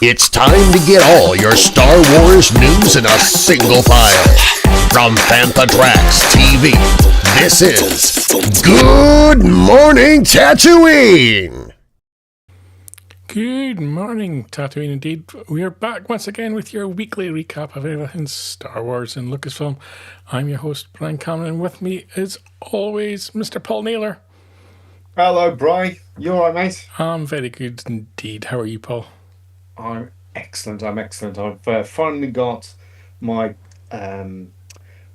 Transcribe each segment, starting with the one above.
It's time to get all your Star Wars news in a single file. From Fantatrax TV, this is Good Morning Tatooine! Good morning, Tatooine indeed. We are back once again with your weekly recap of everything Star Wars and Lucasfilm. I'm your host, Brian Cameron, and with me is always Mr. Paul Naylor. Hello, Brian. You alright, mate? I'm very good indeed. How are you, Paul? I'm excellent. I've finally got my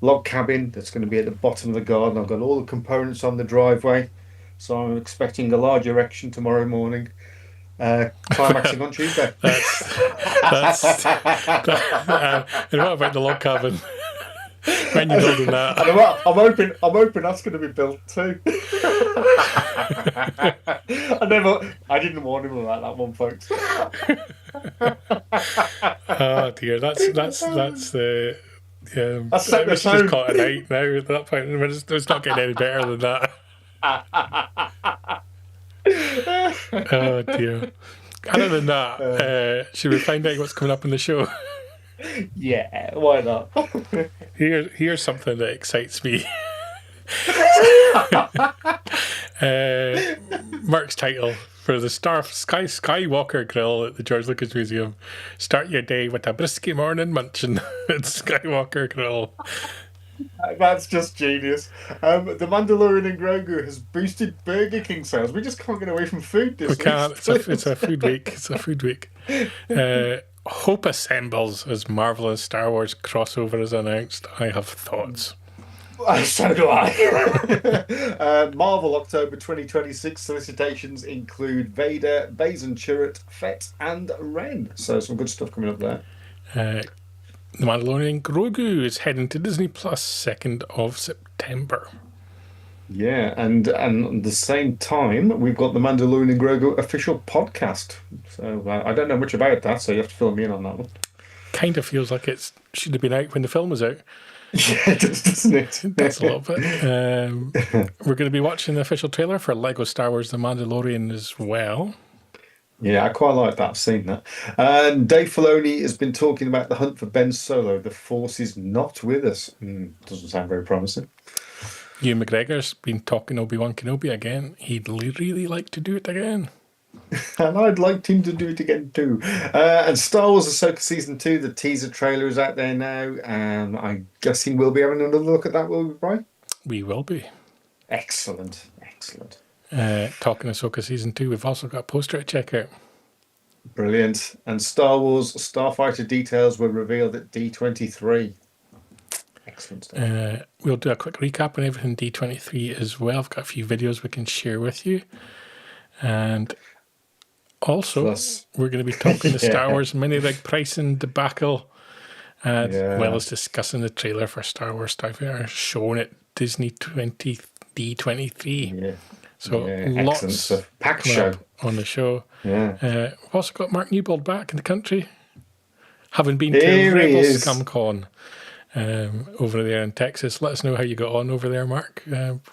log cabin that's going to be at the bottom of the garden. I've got all the components on the driveway, so I'm expecting a large erection tomorrow morning. Climaxing on Tuesday. And what about the log cabin? When you're building that, I'm hoping that's going to be built too. I didn't warn him about that one, folks. Oh dear, that's the That's set the we should just call it a night now at that point. It's not getting any better than that. Oh dear. Other than that, should we find out what's coming up in the show? Yeah, why not? Here's something that excites me. Mark's title for the Skywalker Grill at the George Lucas Museum. Start your day with a brisky morning munchen at Skywalker Grill. That's just genius. The Mandalorian and Grogu has boosted Burger King sales. We just can't get away from food this week. We can't. It's a food week. It's a food week. Hope assembles as marvelous Star Wars crossover is announced. I have thoughts. So do I. Marvel October 2026 solicitations include Vader, Bazan Chirrut, Fett, and Ren. So some good stuff coming up there. The Mandalorian Grogu is heading to Disney Plus 2nd of September. Yeah, and at the same time, we've got the Mandalorian Grogu official podcast. So I don't know much about that, so you have to fill me in on that one. Kind of feels like it should have been out when the film was out. Yeah, it does, doesn't it? That's a little bit. We're going to be watching the official trailer for Lego Star Wars The Mandalorian as well. Yeah, I quite like that. I've seen that. And Dave Filoni has been talking about the hunt for Ben Solo. The Force is not with us. Doesn't sound very promising. Ewan McGregor's been talking Obi-Wan Kenobi again. He'd really like to do it again. And I'd like him to do it again too. And Star Wars Ahsoka Season 2, the teaser trailer is out there now. And I'm guessing we'll be having another look at that, will we, Brian? We will be. Excellent. Talking Ahsoka Season 2, we've also got a poster to check out. Brilliant. And Star Wars Starfighter details were revealed at D23. Excellent stuff. We'll do a quick recap on everything D23 as well. I've got a few videos we can share with you. And also, we're going to be talking the Star Wars mini rig pricing debacle, as well as discussing the trailer for Star Wars Starfighter shown at Disney D23. Yeah. So lots packed show on the show. Yeah. We've also got Mark Newbold back in the country, having been to Rebel Scum Con over there in Texas. Let us know how you got on over there, Mark.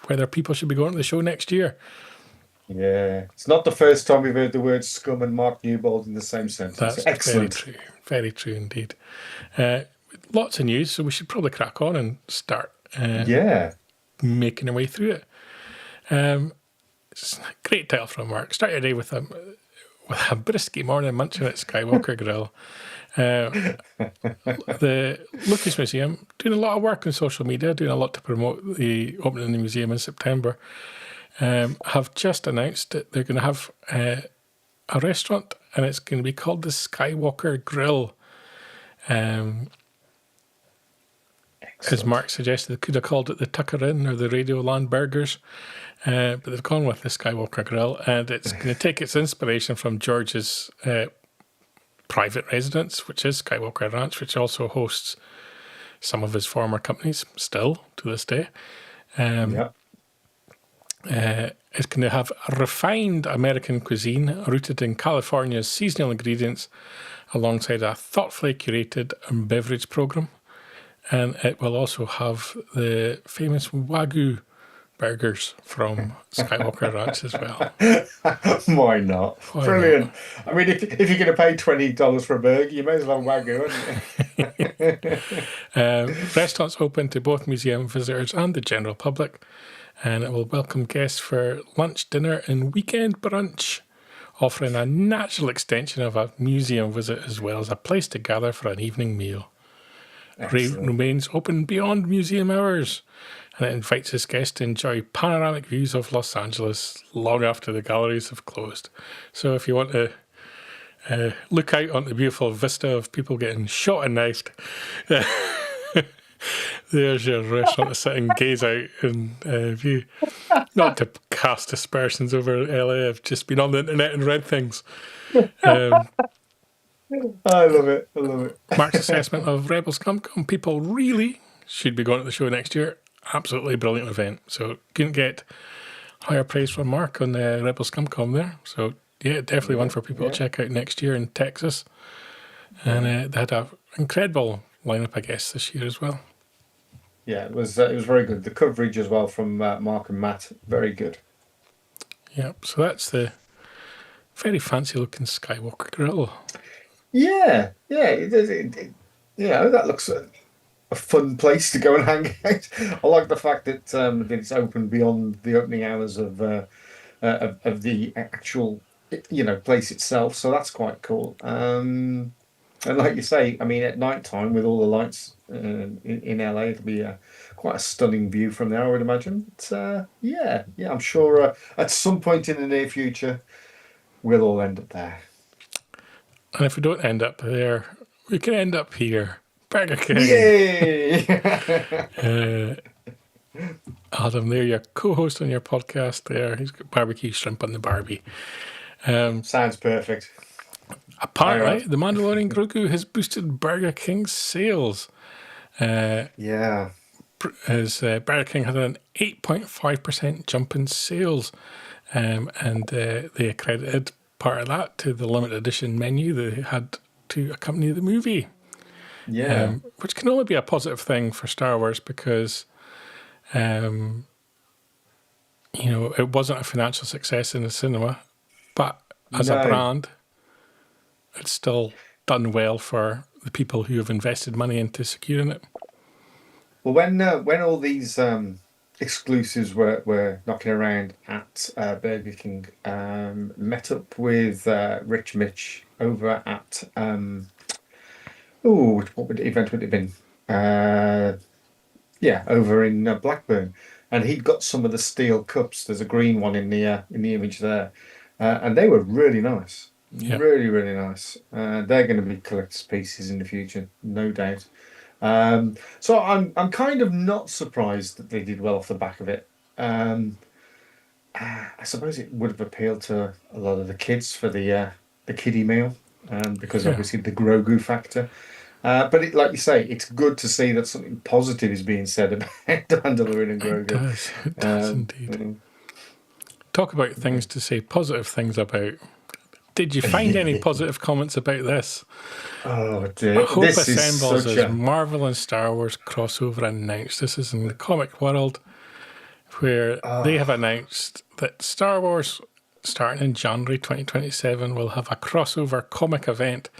Whether people should be going to the show next year. Yeah, it's not the first time we've heard the word scum and Mark Newbold in the same sentence. That's very Excellent. true. Very true indeed. Uh, Lots of news, so we should probably crack on and start Yeah. making our way through it. It's a great title from Mark. Start your day with a brisky morning munching at Skywalker Grill. The Lucas Museum doing a lot of work on social media, doing a lot to promote the opening of the museum in September. Have just announced that they're going to have a restaurant, and it's going to be called the Skywalker Grill. As Mark suggested, they could have called it the Tucker Inn or the Radioland Burgers, but they've gone with the Skywalker Grill, and it's going to take its inspiration from George's private residence, which is Skywalker Ranch, which also hosts some of his former companies still to this day. Yep. It's going to have a refined American cuisine rooted in California's seasonal ingredients alongside a thoughtfully curated beverage program. And it will also have the famous Wagyu burgers from Skywalker Ranch as well. Why not? Why Brilliant. not? I mean, if you're going to pay $20 for a burger, you may as well have Wagyu, haven't you? Restaurants open to both museum visitors and the general public, and it will welcome guests for lunch, dinner, and weekend brunch, offering a natural extension of a museum visit as well as a place to gather for an evening meal. Remains open beyond museum hours, and it invites its guests to enjoy panoramic views of Los Angeles long after the galleries have closed. So if you want to look out on the beautiful vista of people getting shot and knifed, there's your restaurant to sit and gaze out and view. Not to cast aspersions over LA, I've just been on the internet and read things. I love it. I love it. Mark's assessment of Rebels Scumcom. People really should be going to the show next year. Absolutely brilliant event. So couldn't get higher praise from Mark on the Rebels Scumcom there. So yeah, definitely one for people to check out next year in Texas. And they had an incredible lineup, I guess, this year as well. Yeah, it was very good. The coverage as well from Mark and Matt, very good. Yep. So that's the very fancy looking Skywalker Grill. Yeah, that looks a fun place to go and hang out. I like the fact that it's open beyond the opening hours of the actual place itself. So that's quite cool. And like you say, I mean, at night time with all the lights in LA, it'll be quite a stunning view from there, I would imagine. But, I'm sure at some point in the near future we'll all end up there. And if we don't end up there, we can end up here. Burger King. Yay! Adam, there, your co-host on your podcast there. He's got barbecue shrimp on the Barbie. Sounds perfect. Apparently, the Mandalorian Grogu has boosted Burger King's sales. Burger King had an 8.5% jump in sales, and they accredited part of that to the limited edition menu they had to accompany the movie. Yeah. Which can only be a positive thing for Star Wars because, it wasn't a financial success in the cinema, but as a brand, it's still done well for the people who have invested money into securing it. Well, when all these exclusives were knocking around at Burger King, met up with Rich Mitch over at what event would it have been? Over in Blackburn, and he'd got some of the steel cups. There's a green one in the image there, and they were really nice, really really nice. They're going to be collector's pieces in the future, no doubt. So I'm kind of not surprised that they did well off the back of it. I suppose it would have appealed to a lot of the kids for the kiddie meal, because obviously the Grogu factor. But like you say, it's good to see that something positive is being said about the Mandalorian and Grogu. It does indeed. Talk about things to say positive things about. Did you find any positive comments about this? Oh dear! Hope this Assembles is as Marvel and Star Wars crossover announced. This is in the comic world, where they have announced that Star Wars starting in January 2027, we'll have a crossover comic event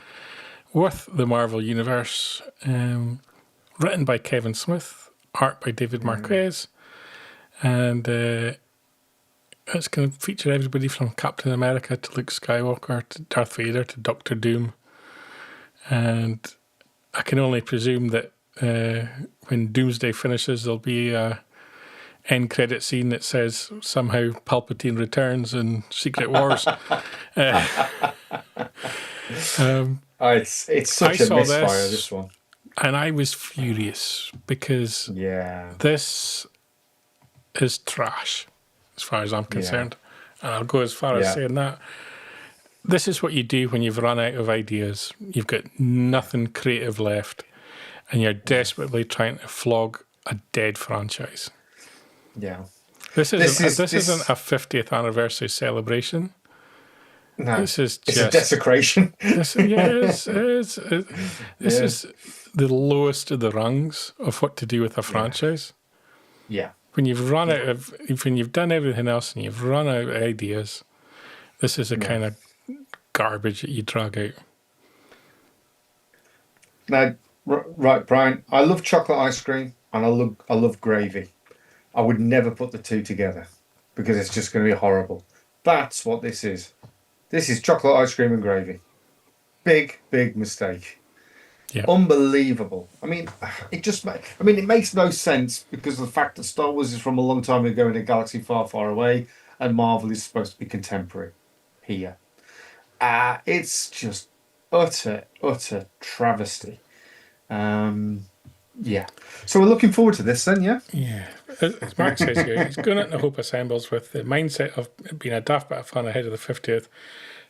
with the Marvel Universe, written by Kevin Smith, art by David Marquez, and it's going to feature everybody from Captain America to Luke Skywalker to Darth Vader to Doctor Doom. And I can only presume that when Doomsday finishes, there'll be a end credit scene that says somehow Palpatine returns in Secret Wars. It's such a misfire, this one. And I was furious because this is trash as far as I'm concerned. And I'll go as far as saying that. This is what you do when you've run out of ideas. You've got nothing creative left, and you're desperately trying to flog a dead franchise. Yeah. This isn't a 50th anniversary celebration. No, this is it's a desecration. This is the lowest of the rungs of what to do with a franchise. Yeah. When you've run out of, when you've done everything else and you've run out of ideas, this is the kind of garbage that you drag out. Now, right, Brian, I love chocolate ice cream and I love gravy. I would never put the two together because it's just going to be horrible. That's what this is. This is chocolate ice cream and gravy. Big mistake. Yeah. Unbelievable. I mean, it makes no sense because of the fact that Star Wars is from a long time ago in a galaxy far, far away, and Marvel is supposed to be contemporary here. It's just utter travesty. Yeah. So we're looking forward to this then, yeah? Yeah. As Mark says here, he's going into Hope Assembles with the mindset of being a daft bit of fun ahead of the 50th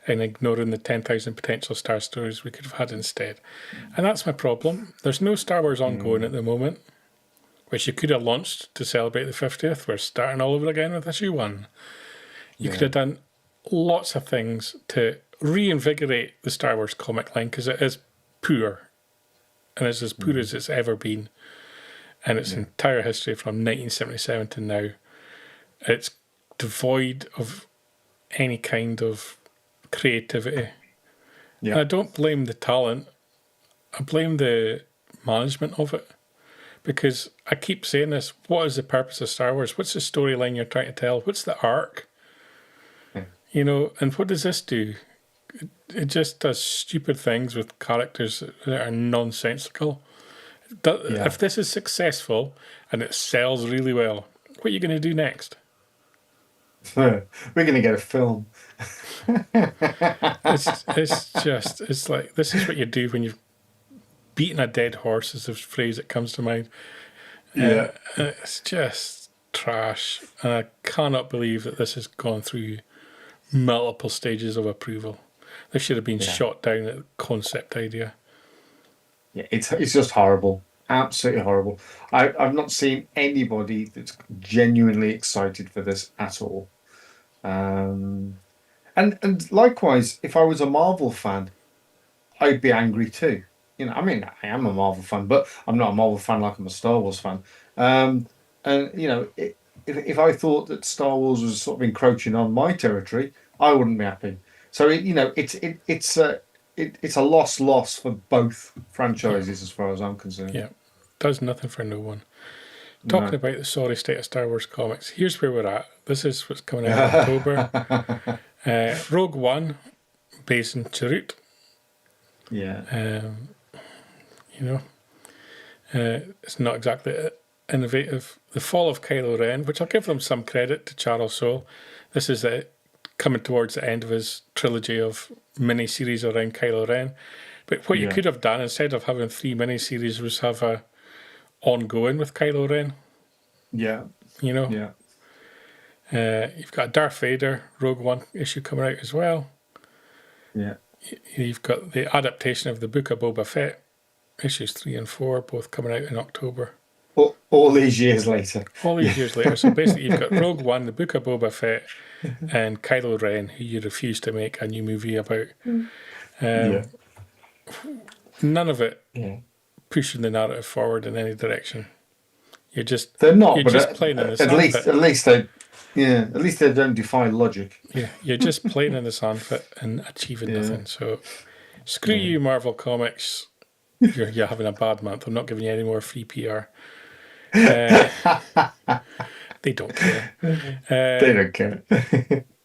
and ignoring the 10,000 potential Star stories we could have had instead. And that's my problem. There's no Star Wars ongoing at the moment, which you could have launched to celebrate the 50th. We're starting all over again with issue 1. You could have done lots of things to reinvigorate the Star Wars comic line because it is poor. And it's as poor as it's ever been. And its entire history from 1977 to now. It's devoid of any kind of creativity. Yeah. And I don't blame the talent. I blame the management of it. Because I keep saying this, what is the purpose of Star Wars? What's the storyline you're trying to tell? What's the arc? You know, and what does this do? It just does stupid things with characters that are nonsensical. If this is successful and it sells really well, what are you going to do next? We're going to get a film. It's like, this is what you do when you've beaten a dead horse, is the phrase that comes to mind. It's just trash. And I cannot believe that this has gone through multiple stages of approval. This should have been shot down at the concept idea. Yeah, it's just horrible. Absolutely horrible. I've not seen anybody that's genuinely excited for this at all. And likewise, if I was a Marvel fan, I'd be angry too. You know, I mean, I am a Marvel fan, but I'm not a Marvel fan like I'm a Star Wars fan. And you know, if I thought that Star Wars was sort of encroaching on my territory, I wouldn't be happy. So it's a loss for both franchises as far as I'm concerned. Yeah, does nothing for no one. Talking about the sorry state of Star Wars comics, here's where we're at. This is what's coming out in October. Rogue One, based in Chirrut. Yeah. You know, it's not exactly innovative. The Fall of Kylo Ren, which I'll give them some credit to Charles Soule. This is coming towards the end of his trilogy of mini-series around Kylo Ren. But what you could have done, instead of having 3 mini-series, was have a ongoing with Kylo Ren. Yeah. You know? Yeah. You've got a Darth Vader Rogue One issue coming out as well. Yeah. You've got the adaptation of the Book of Boba Fett, issues 3 and 4, both coming out in October. All these years later. All these years later. So basically you've got Rogue One, the Book of Boba Fett, and Kylo Ren, who you refuse to make a new movie about. None of it pushing the narrative forward in any direction. They're not. You're just playing in the at least Yeah, at least they don't defy logic. Yeah, you're just playing in the sandpit and achieving nothing. So screw you, Marvel Comics. You're having a bad month. I'm not giving you any more free PR. They don't care. They don't care.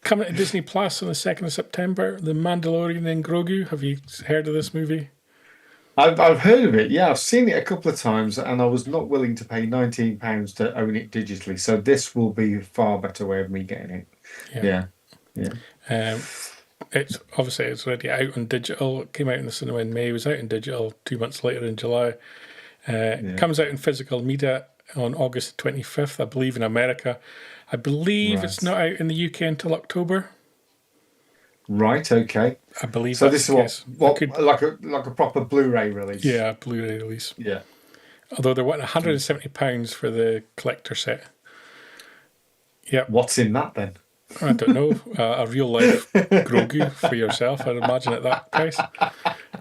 Coming to Disney Plus on the 2nd of September, The Mandalorian and Grogu. Have you heard of this movie? I've heard of it. Yeah, I've seen it a couple of times, and I was not willing to pay £19 to own it digitally. So this will be a far better way of me getting it. Yeah. It's obviously it's already out on digital. It came out in the cinema in May. It was out in digital 2 months later in July. It comes out in physical media on August 25th, I believe, in America. I believe it's not out in the UK until October. Right. Okay. I believe so. That's This is what like a proper Blu-ray release. Yeah, Blu-ray release. Yeah. Although they're wanting £170 for the collector set. Yeah. What's in that then? I don't know. A real life Grogu for yourself, I'd imagine, at that price.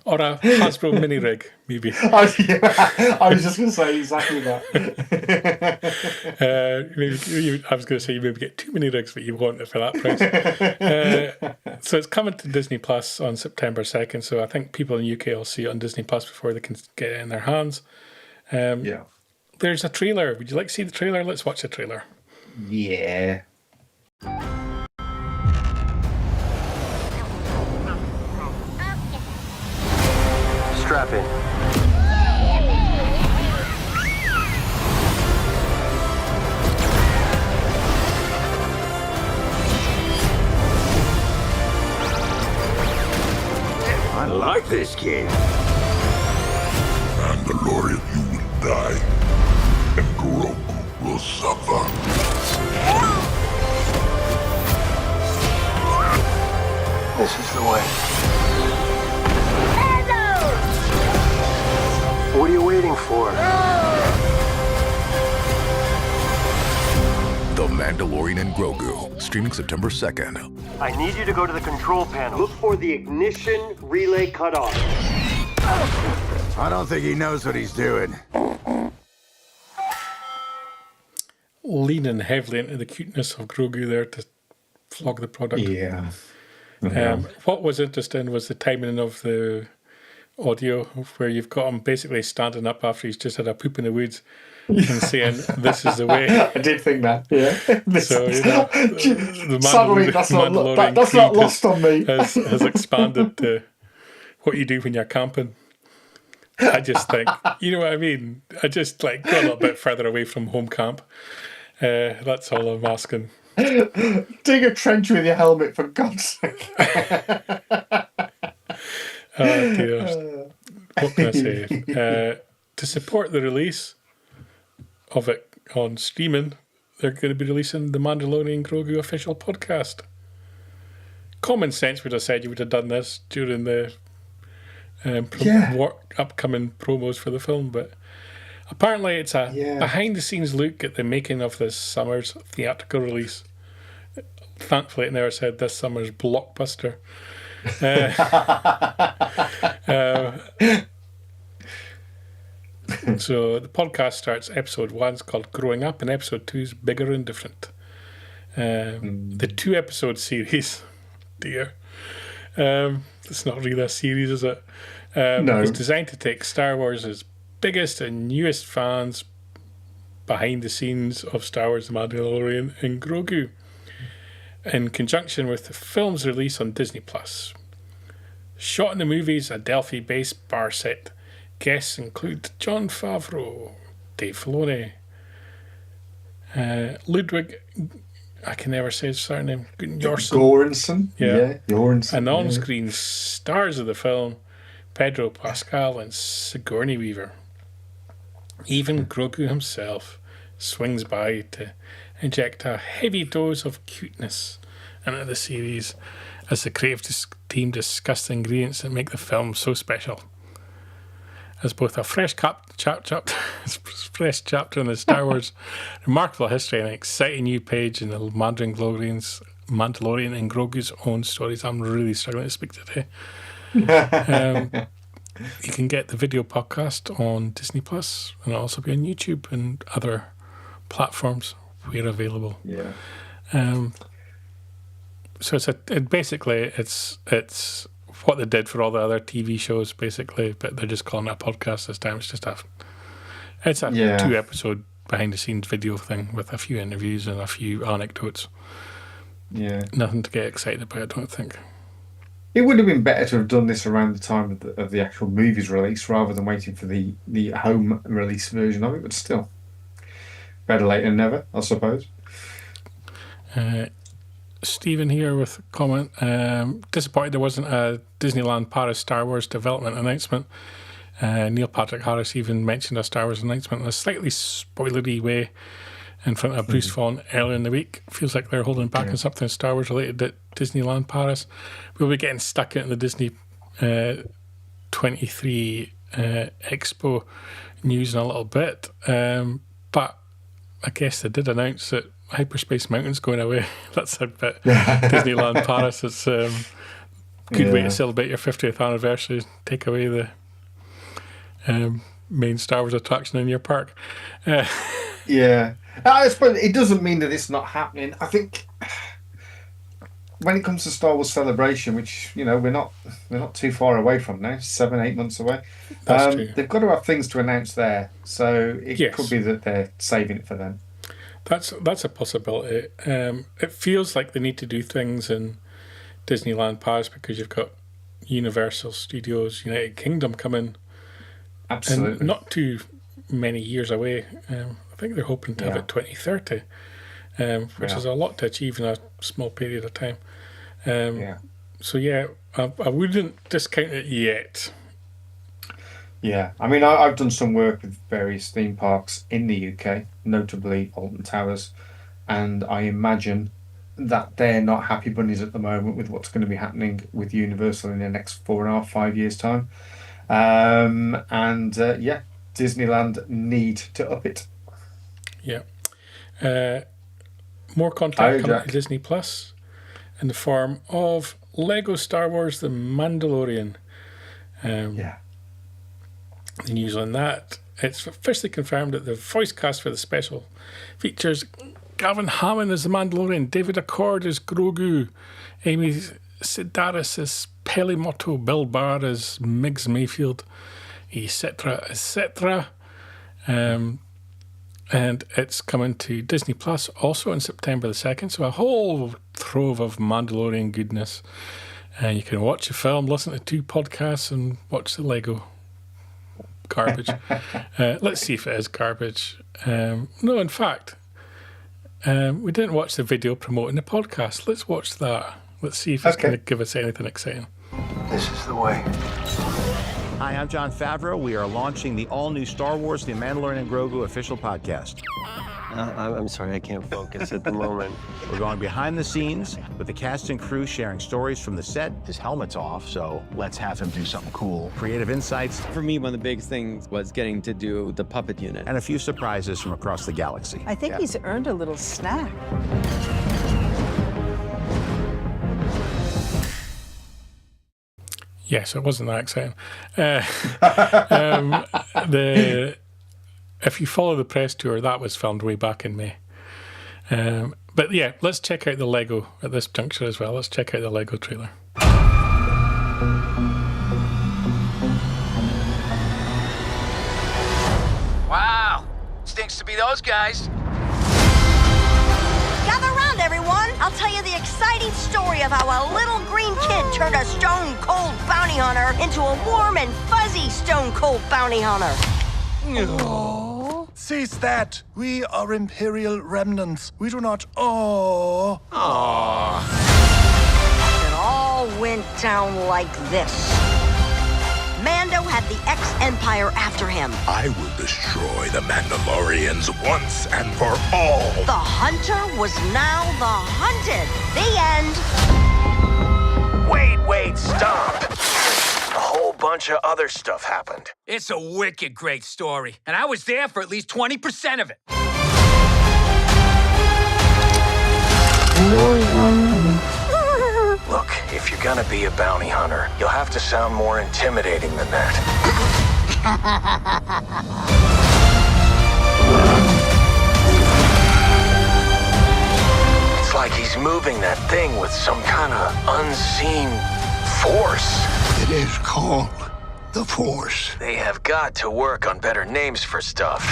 Or a Hasbro mini rig, maybe. I was just going to say exactly that. I was going to say you maybe get 2 mini rigs, but you want it for that price. So it's coming to Disney Plus on September 2nd. So I think people in the UK will see it on Disney Plus before they can get it in their hands. There's a trailer. Would you like to see the trailer? Let's watch the trailer. Yeah. Strap in. I like this kid. Mandalorian, you will die, and Grogu will suffer. This is the way. What are you waiting for? The Mandalorian and Grogu, streaming September 2nd. I need you to go to the control panel. Look for the ignition relay cutoff. I don't think he knows what he's doing. Leaning heavily into the cuteness of Grogu there to flog the product. Yeah. What was interesting was the timing of the audio, where you've got him basically standing up after he's just had a poop in the woods and saying, "This is the way." I did think that. Yeah. So the Suddenly, that's not lost on me. has expanded to what you do when you're camping. I just think, you know what I mean? I just go a little bit further away from home camp. That's all I'm asking. Dig a trench with your helmet, for God's sake. Oh, dear. What can I say? To support the release of it on streaming, they're going to be releasing the Mandalorian Grogu official podcast. Common sense would have said you would have done this during the upcoming promos for the film, but apparently it's a behind-the-scenes look at the making of this summer's theatrical release. Thankfully, it never said this summer's blockbuster. So the podcast starts. Episode 1's called Growing Up, and episode 2's Bigger and Different. The 2-episode series, dear, it's not really a series, is it? No. It's designed to take Star Wars' biggest and newest fans behind the scenes of Star Wars, The Mandalorian and Grogu, in conjunction with the film's release on Disney Plus. Shot in the movie's Adelphi-based bar set, guests include Jon Favreau, Dave Filoni, Ludwig, I can never say his surname, Göransson. Yeah. Göransson. And on-screen stars of the film, Pedro Pascal and Sigourney Weaver. Even Grogu himself swings by to inject a heavy dose of cuteness into the series as the creative team discuss the ingredients that make the film so special. As both a fresh chapter in the Star Wars remarkable history and an exciting new page in the Mandalorian and Grogu's own stories. I'm really struggling to speak today. You can get the video podcast on Disney Plus, and it'll also be on YouTube and other platforms where available. Yeah. So it's what they did for all the other TV shows, basically, but they're just calling it a podcast this time. It's just a 2-episode behind the scenes video thing with a few interviews and a few anecdotes. Yeah, nothing to get excited about, I don't think. It would have been better to have done this around the time of the actual movie's release rather than waiting for the home release version of it, but still. Better late than never, I suppose. Stephen here with a comment. Disappointed there wasn't a Disneyland Paris Star Wars development announcement. Neil Patrick Harris even mentioned a Star Wars announcement in a slightly spoilery way in front of Bruce Font earlier in the week. Feels like they're holding back on something Star Wars related at Disneyland Paris. We'll be getting stuck into the Disney 23 Expo news in a little bit. But I guess they did announce that Hyperspace Mountain's going away. That's a bit Disneyland Paris. It's a good way to celebrate your 50th anniversary. Take away the main Star Wars attraction in your park. Yeah. I suppose it doesn't mean that it's not happening. I think when it comes to Star Wars Celebration, which, you know, we're not too far away from now, 7-8 months away. That's true. They've got to have things to announce there. So it could be that they're saving it for them. That's a possibility. It feels like they need to do things in Disneyland Paris because you've got Universal Studios United Kingdom coming. Absolutely. And not too many years away. I think they're hoping to have it 2030, which is a lot to achieve in a small period of time. So, I wouldn't discount it yet. Yeah, I mean, I've done some work with various theme parks in the UK, notably Alton Towers, and I imagine that they're not happy bunnies at the moment with what's going to be happening with Universal in the next 4.5-5 years' time. Disneyland need to up it. Yeah. More content coming to Disney Plus in the form of Lego Star Wars The Mandalorian. The news on that. It's officially confirmed that the voice cast for the special features Gavin Hammond as the Mandalorian, David Accord as Grogu, Amy Sedaris as Pelimoto, Bill Barr as Miggs Mayfield, etc., etc. And it's coming to Disney Plus also on September the 2nd, so a whole trove of Mandalorian goodness. And you can watch the film, listen to 2 podcasts, and watch the Lego garbage. Let's see if it is garbage. No, in fact, we didn't watch the video promoting the podcast. Let's watch that. Let's see if it's going to give us anything exciting. This is the way. Hi, I'm Jon Favreau. We are launching the all-new Star Wars, The Mandalorian Grogu official podcast. I'm sorry, I can't focus at the moment. We're going behind the scenes with the cast and crew sharing stories from the set. His helmet's off, so let's have him do something cool. Creative insights. For me, one of the biggest things was getting to do the puppet unit. And a few surprises from across the galaxy. I think he's earned a little snack. Yes, it wasn't that exciting. If you follow the press tour, that was filmed way back in May. But yeah, let's check out the Lego at this juncture as well. Let's check out the Lego trailer. Wow, stinks to be those guys. Gather around, everyone. I'll tell you the exciting story of how a little green kid turned a stone-cold bounty hunter into a warm and fuzzy stone-cold bounty hunter. Oh, cease that. We are Imperial remnants. We do not. Oh. It all went down like this. Mando had the X-Empire after him. I will destroy the Mandalorians once and for all. The hunter was now the hunted. The end. Wait, stop. A whole bunch of other stuff happened. It's a wicked great story, and I was there for at least 20% of it. Look, if you're gonna be a bounty hunter, you'll have to sound more intimidating than that. It's like he's moving that thing with some kind of unseen force. It is called the Force. They have got to work on better names for stuff.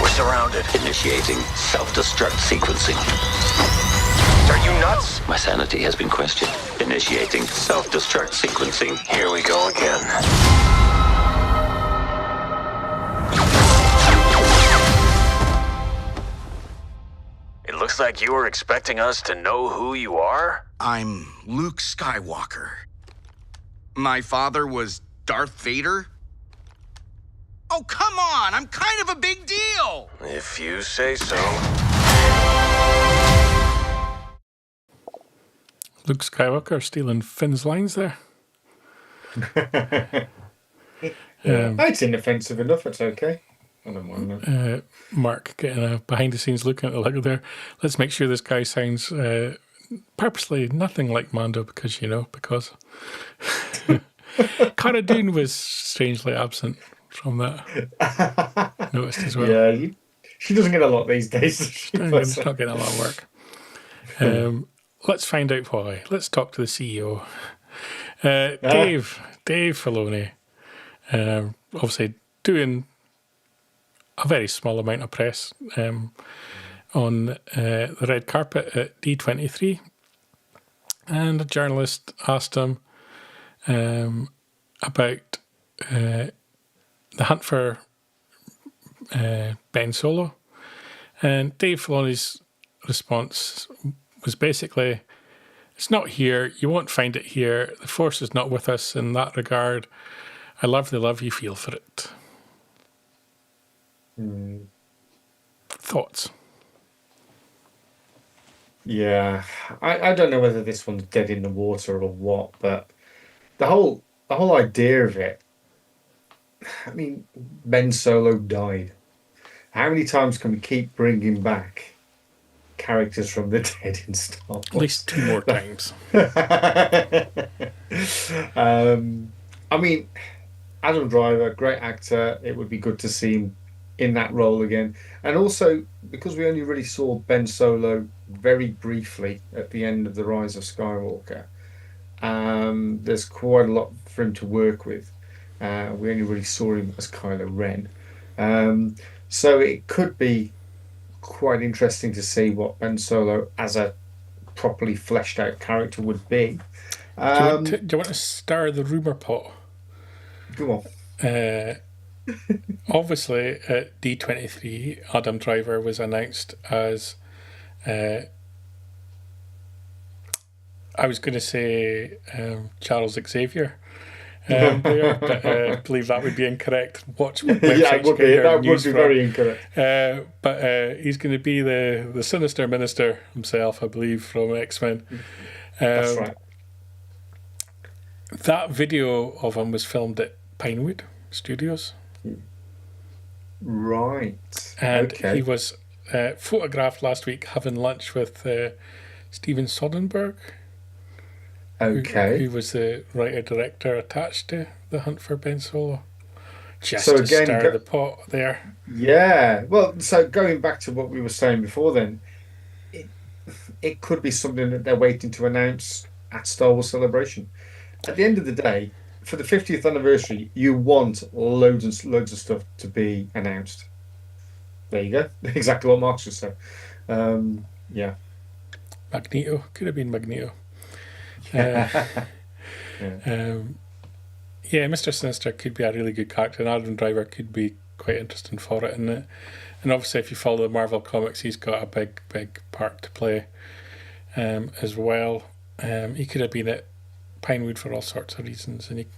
We're surrounded. Initiating self-destruct sequencing. Are you nuts? My sanity has been questioned. Initiating self-destruct sequencing. Here we go again. It looks like you were expecting us to know who you are? I'm Luke Skywalker. My father was Darth Vader? Oh, come on! I'm kind of a big deal! If you say so. Luke Skywalker stealing Finn's lines there. It's inoffensive enough, it's okay. I don't mind that. Mark getting a behind the scenes look at the logo there. Let's make sure this guy sounds purposely nothing like Mando because Cara Dune was strangely absent from that. Noticed as well. Yeah, she doesn't get a lot these days. She's not getting a lot of work. Let's find out why. Let's talk to the CEO. Dave Filoni, obviously doing a very small amount of press on the red carpet at D23, and a journalist asked him about the hunt for Ben Solo, and Dave Filoni's response was basically, it's not here, you won't find it here, the Force is not with us in that regard, I love the love you feel for it. Thoughts? Yeah, I don't know whether this one's dead in the water or what, but the whole idea of it, I mean, Ben Solo died. How many times can we keep bringing back characters from the dead in Star Wars? At least 2 more times. I mean, Adam Driver, great actor. It would be good to see him in that role again. And also, because we only really saw Ben Solo very briefly at the end of The Rise of Skywalker, there's quite a lot for him to work with. We only really saw him as Kylo Ren. So it could be quite interesting to see what Ben Solo as a properly fleshed out character would be. Do you want to stir the rumour pot? Go on. Obviously, at D23, Adam Driver was announced as, I was going to say Charles Xavier. There, but I believe that would be incorrect. Watch what yeah, it would be. That would be very incorrect. But he's going to be the Sinister Minister himself, I believe, from X-Men. That's right. That video of him was filmed at Pinewood Studios. Right. And okay. he was photographed last week having lunch with Steven Soderbergh. Okay. Who was the writer-director attached to The Hunt for Ben Solo. Just so to again, stir the pot there. Yeah. Well, so going back to what we were saying before then, it could be something that they're waiting to announce at Star Wars Celebration. At the end of the day, for the 50th anniversary, you want loads of stuff to be announced. There you go. Exactly what Mark's just said. Yeah. Magneto. Could have been Magneto. Yeah. Mr. Sinister could be a really good character, and Adam Driver could be quite interesting for it. And obviously, if you follow the Marvel comics, he's got a big part to play as well. He could have been at Pinewood for all sorts of reasons, and he's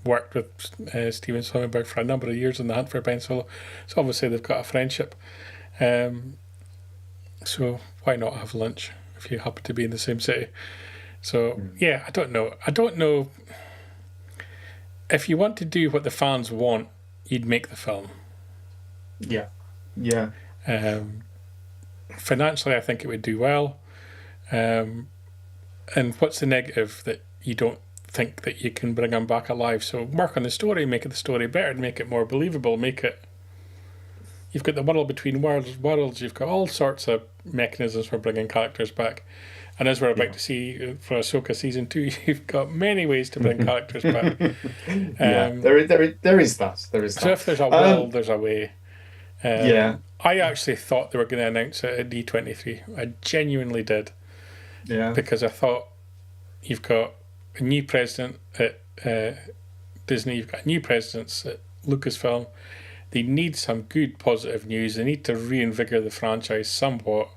worked with Steven Soderbergh for a number of years in The Hunt for Ben Solo, so obviously they've got a friendship. So why not have lunch if you happen to be in the same city? So yeah, I don't know. If you want to do what the fans want, you'd make the film. Yeah. Financially, I think it would do well. And what's the negative that you don't think that you can bring him back alive? So work on the story, make the story better, make it more believable, make it you've got the world between worlds. You've got all sorts of mechanisms for bringing characters back. And as we're about to see for Ahsoka season 2, you've got many ways to bring characters back. There is that. So if there's a will, there's a way. Yeah. I actually thought they were going to announce it at D23. I genuinely did. Yeah. Because I thought you've got a new president at Disney, you've got new presidents at Lucasfilm. They need some good positive news. They need to reinvigorate the franchise somewhat.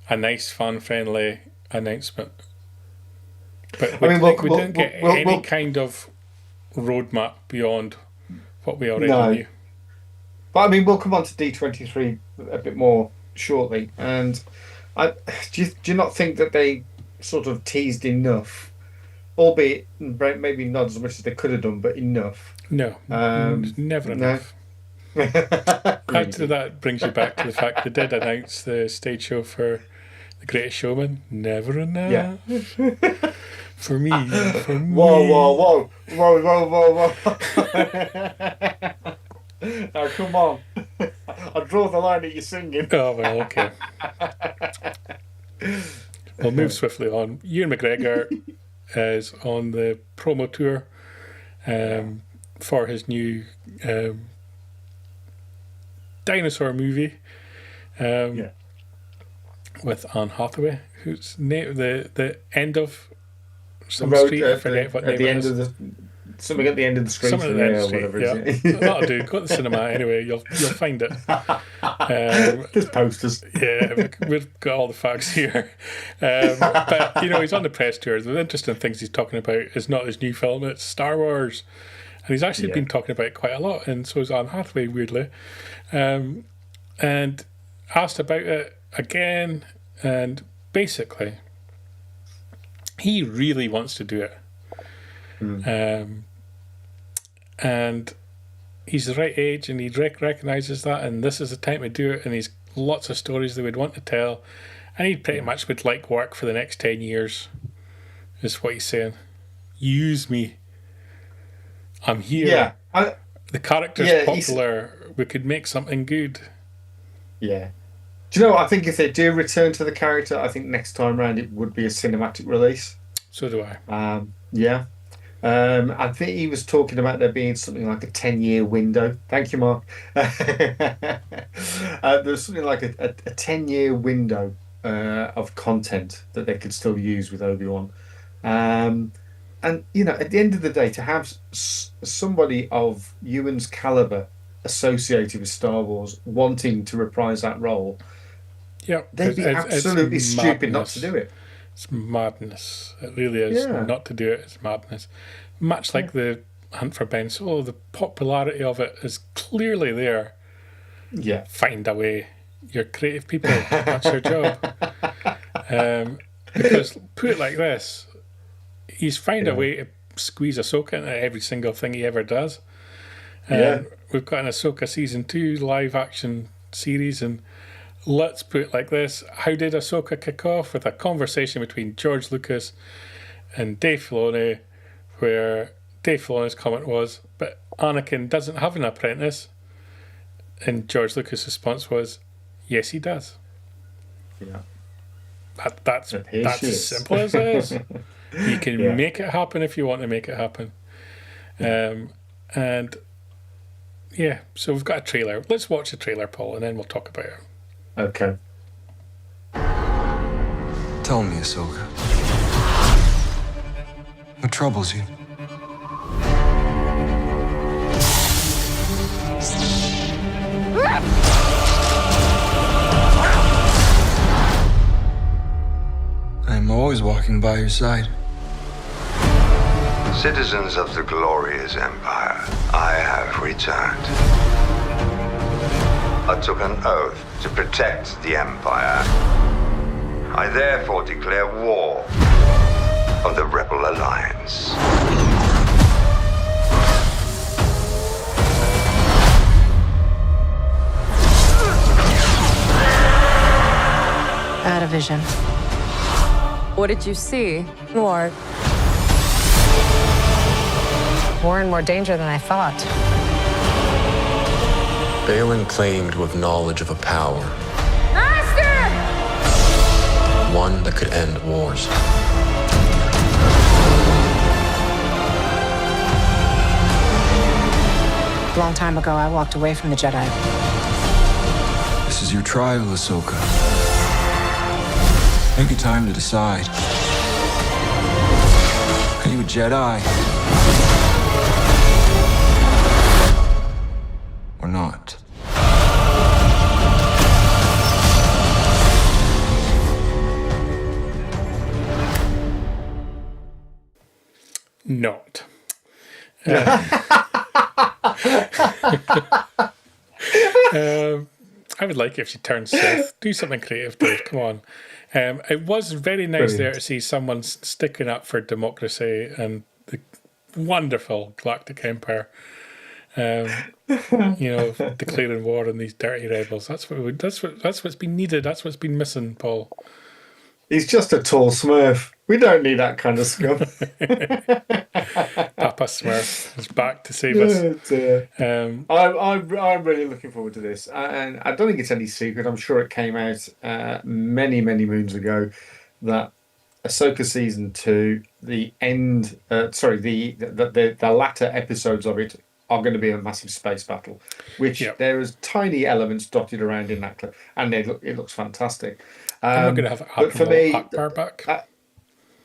A nice, fan-friendly announcement. But we didn't get any kind of roadmap beyond what we already knew. But I mean, we'll come on to D23 a bit more shortly. And do you not think that they sort of teased enough, albeit maybe not as much as they could have done, but enough? No, never enough. Actually, that brings you back to the fact they did announce the stage show for The Greatest Showman. Never enough. Yeah. For me. Whoa. Now, come on. I draw the line at you singing. Oh, well, okay. We'll move swiftly on. Ewan McGregor is on the promo tour for his new dinosaur movie with Anne Hathaway, who's the end of some street. I forget what name it is. Something at the end of the screen. Something at the end of the street, yeah. That'll do. Go to the cinema anyway. You'll find it. There's posters. Yeah, we've got all the facts here. But he's on the press tour. The interesting things he's talking about is not his new film; it's Star Wars, and he's actually been talking about it quite a lot. And so is Anne Hathaway, weirdly, and asked about it again. And basically, he really wants to do it. And he's the right age, and he recognises that, and this is the time to do it, and he's lots of stories they would want to tell, and he pretty much would like work for the next 10 years, is what he's saying. Use me. I'm here. Yeah. The character's popular. We could make something good. Yeah. Do you know what? I think if they do return to the character, I think next time round it would be a cinematic release. So do I. Yeah. I think he was talking about there being something like a 10-year window. Thank you, Mark. There's something like a 10-year window of content that they could still use with Obi-Wan. And, at the end of the day, to have somebody of Ewan's caliber associated with Star Wars wanting to reprise that role, they'd be absolutely stupid not to do it. It's madness. It really is. Not to do it, it's madness. Much like the Hunt for Ben Solo, the popularity of it is clearly there. Yeah. Find a way. You're creative people. That's your job. Because, put it like this, he's found a way to squeeze Ahsoka into every single thing he ever does. We've got an Ahsoka Season 2 live-action series, and let's put it like this. How did Ahsoka kick off? With a conversation between George Lucas and Dave Filoni, where Dave Filoni's comment was, but Anakin doesn't have an apprentice. And George Lucas' response was, yes, he does. Yeah. That's as simple as it is. You can make it happen if you want to make it happen. And so we've got a trailer. Let's watch the trailer, Paul, and then we'll talk about it. Okay. Tell me, Ahsoka. What troubles you? I'm always walking by your side. Citizens of the glorious Empire, I have returned. I took an oath to protect the Empire. I therefore declare war on the Rebel Alliance. Out of vision. What did you see? More and more danger than I thought. Balin claimed to have knowledge of a power. Master! One that could end wars. A long time ago, I walked away from the Jedi. This is your trial, Ahsoka. Take your time to decide. Are you a Jedi? Or not? Not. I would like it if she turns Sith. Do something creative, Dave. Come on. It was very nice there to see someone sticking up for democracy and the wonderful Galactic Empire. Declaring war on these dirty rebels. That's what's been needed. That's what's been missing, Paul. He's just a tall Smurf. We don't need that kind of scum. Papa Smurf is back to save us. I'm really looking forward to this, and I don't think it's any secret. I'm sure it came out many moons ago that Ahsoka season 2, the latter episodes of it are going to be a massive space battle, which there is tiny elements dotted around in that clip, and it looks fantastic. And we're going to have Admiral Akbar back.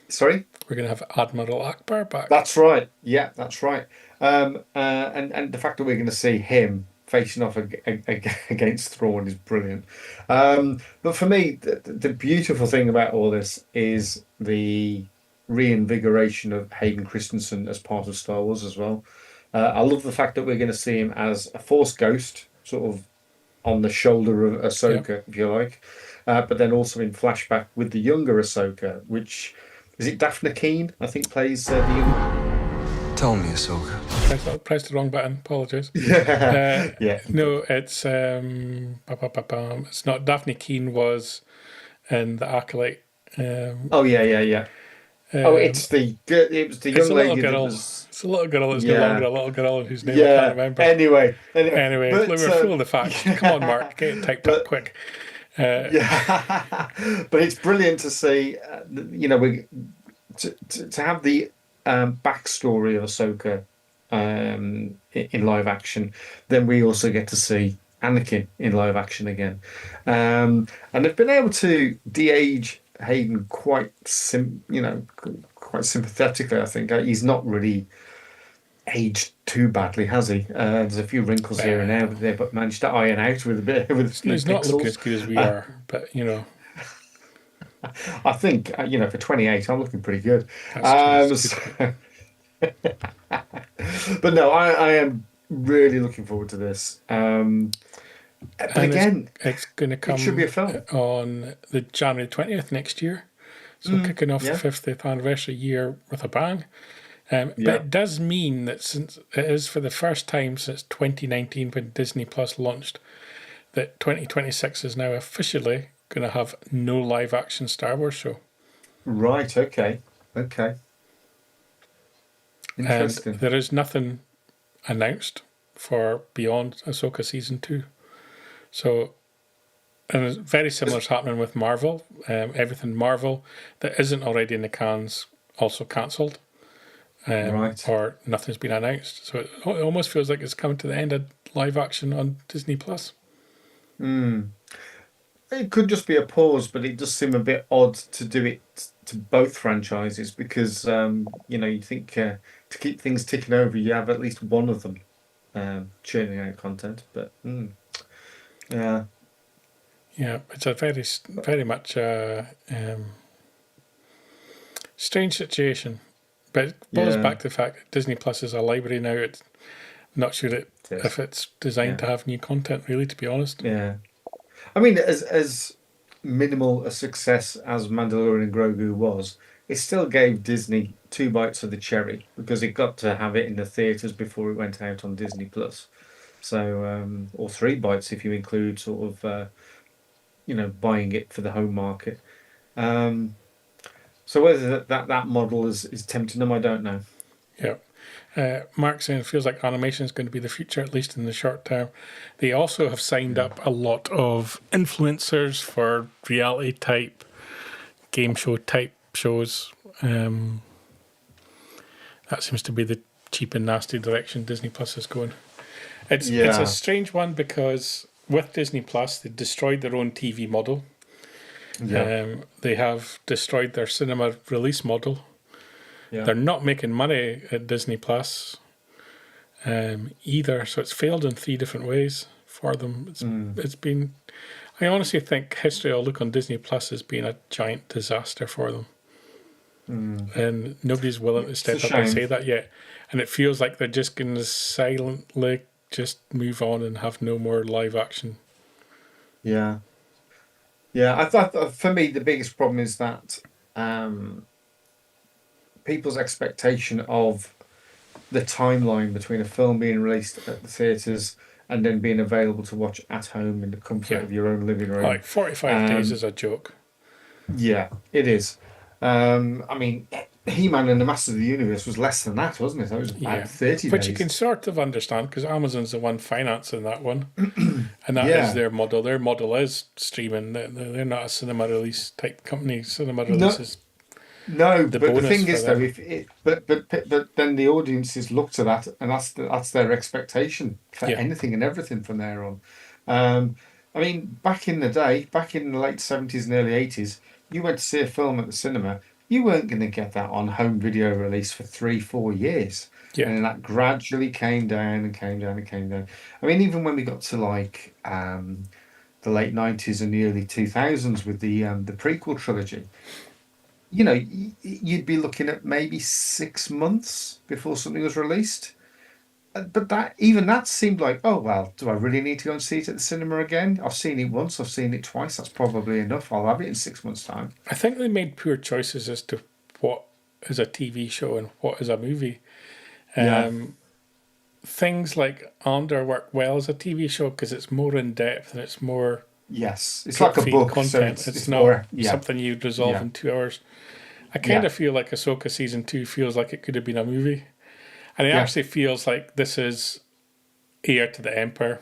Sorry? We're going to have Admiral Akbar back. That's right. Yeah, that's right. And the fact that we're going to see him facing off against Thrawn is brilliant. But for me, the beautiful thing about all this is the reinvigoration of Hayden Christensen as part of Star Wars as well. I love the fact that we're going to see him as a Force ghost, sort of on the shoulder of Ahsoka, if you like. But then also in flashback with the younger Ahsoka, which is it Daphne Keane, I think, plays the young. Tell me, Ahsoka. Pressed the wrong button. Apologies. Yeah. No, it's it's not. Daphne Keane was in The Acolyte. Yeah. It was the young lady that was. It's a little girl that's no longer a little girl whose name I can't remember. Anyway, but, we're full of the facts. Come on, Mark, get it typed up quick. But it's brilliant to see, to have the backstory of Ahsoka in live action. Then we also get to see Anakin in live action again, and they've been able to de-age Hayden quite sympathetically. I think he's not really aged too badly, has he? There's a few wrinkles here and there, but managed to iron out with a bit. He's not looking as good as we are, but I think for 28, I'm looking pretty good. But no, I am really looking forward to this. But again, it's going to come. It should be a film on the January 20th next year, so kicking off the 50th anniversary year with a bang. But it does mean that since it is for the first time since 2019 when Disney Plus launched, that 2026 is now officially going to have no live action Star Wars show. Right. Okay. Interesting. And there is nothing announced for beyond Ahsoka season 2. So, and it's very similar is happening with Marvel. Everything Marvel that isn't already in the cans also cancelled. Or nothing's been announced. So it almost feels like it's coming to the end of live action on Disney Plus. It could just be a pause, but it does seem a bit odd to do it to both franchises because you think to keep things ticking over, you have at least one of them churning out content. But yeah, it's a very much strange situation. But it boils back to the fact that Disney Plus is a library now. It's not sure if it's designed to have new content, really, to be honest. Yeah. I mean, as minimal a success as Mandalorian Grogu was, it still gave Disney 2 bites of the cherry because it got to have it in the theatres before it went out on Disney Plus. So, or 3 bites if you include sort of, buying it for the home market. So whether that model is tempting them, I don't know. Yeah. Mark saying it feels like animation is going to be the future, at least in the short term. They also have signed up a lot of influencers for reality type, game show type shows. That seems to be the cheap and nasty direction Disney Plus is going. It's a strange one because with Disney Plus, they destroyed their own TV model. Yeah. They have destroyed their cinema release model. Yeah. They're not making money at Disney Plus either, so it's failed in 3 different ways for them. It's been, I honestly think history will look on Disney Plus as being a giant disaster for them. And nobody's willing to step up and say that yet. And it feels like they're just going to silently just move on and have no more live action. Yeah. Yeah, I thought for me the biggest problem is that people's expectation of the timeline between a film being released at the theatres and then being available to watch at home in the comfort of your own living room. Like 45 days is a joke. Yeah, it is. I mean, He-Man and the Masters of the Universe was less than that, wasn't it? That was about 30 days. Which you can sort of understand because Amazon's the one financing that one. And that is their model. Their model is streaming. They're not a cinema release type company. Cinema releases. No, but the thing is, though, but then the audiences look to that, and that's their expectation for anything and everything from there on. I mean, back in the day, back in the late 70s and early 80s, you went to see a film at the cinema, you weren't going to get that on home video release for 3-4 years. Yeah. And then that gradually came down and came down and came down. I mean, even when we got to like the late 90s and the early 2000s with the prequel trilogy, you know, you'd be looking at maybe 6 months before something was released. But that seemed like, oh, well, do I really need to go and see it at the cinema again? I've seen it once, I've seen it twice, that's probably enough. I'll have it in 6 months' time. I think they made poor choices as to what is a TV show and what is a movie. Things like Andor work well as a TV show because it's more in depth and it's more... Yes, it's like a book. Content. So it's not more, something you'd resolve in 2 hours. I kind of feel like Ahsoka Season 2 feels like it could have been a movie. And it actually feels like this is Heir to the Empire.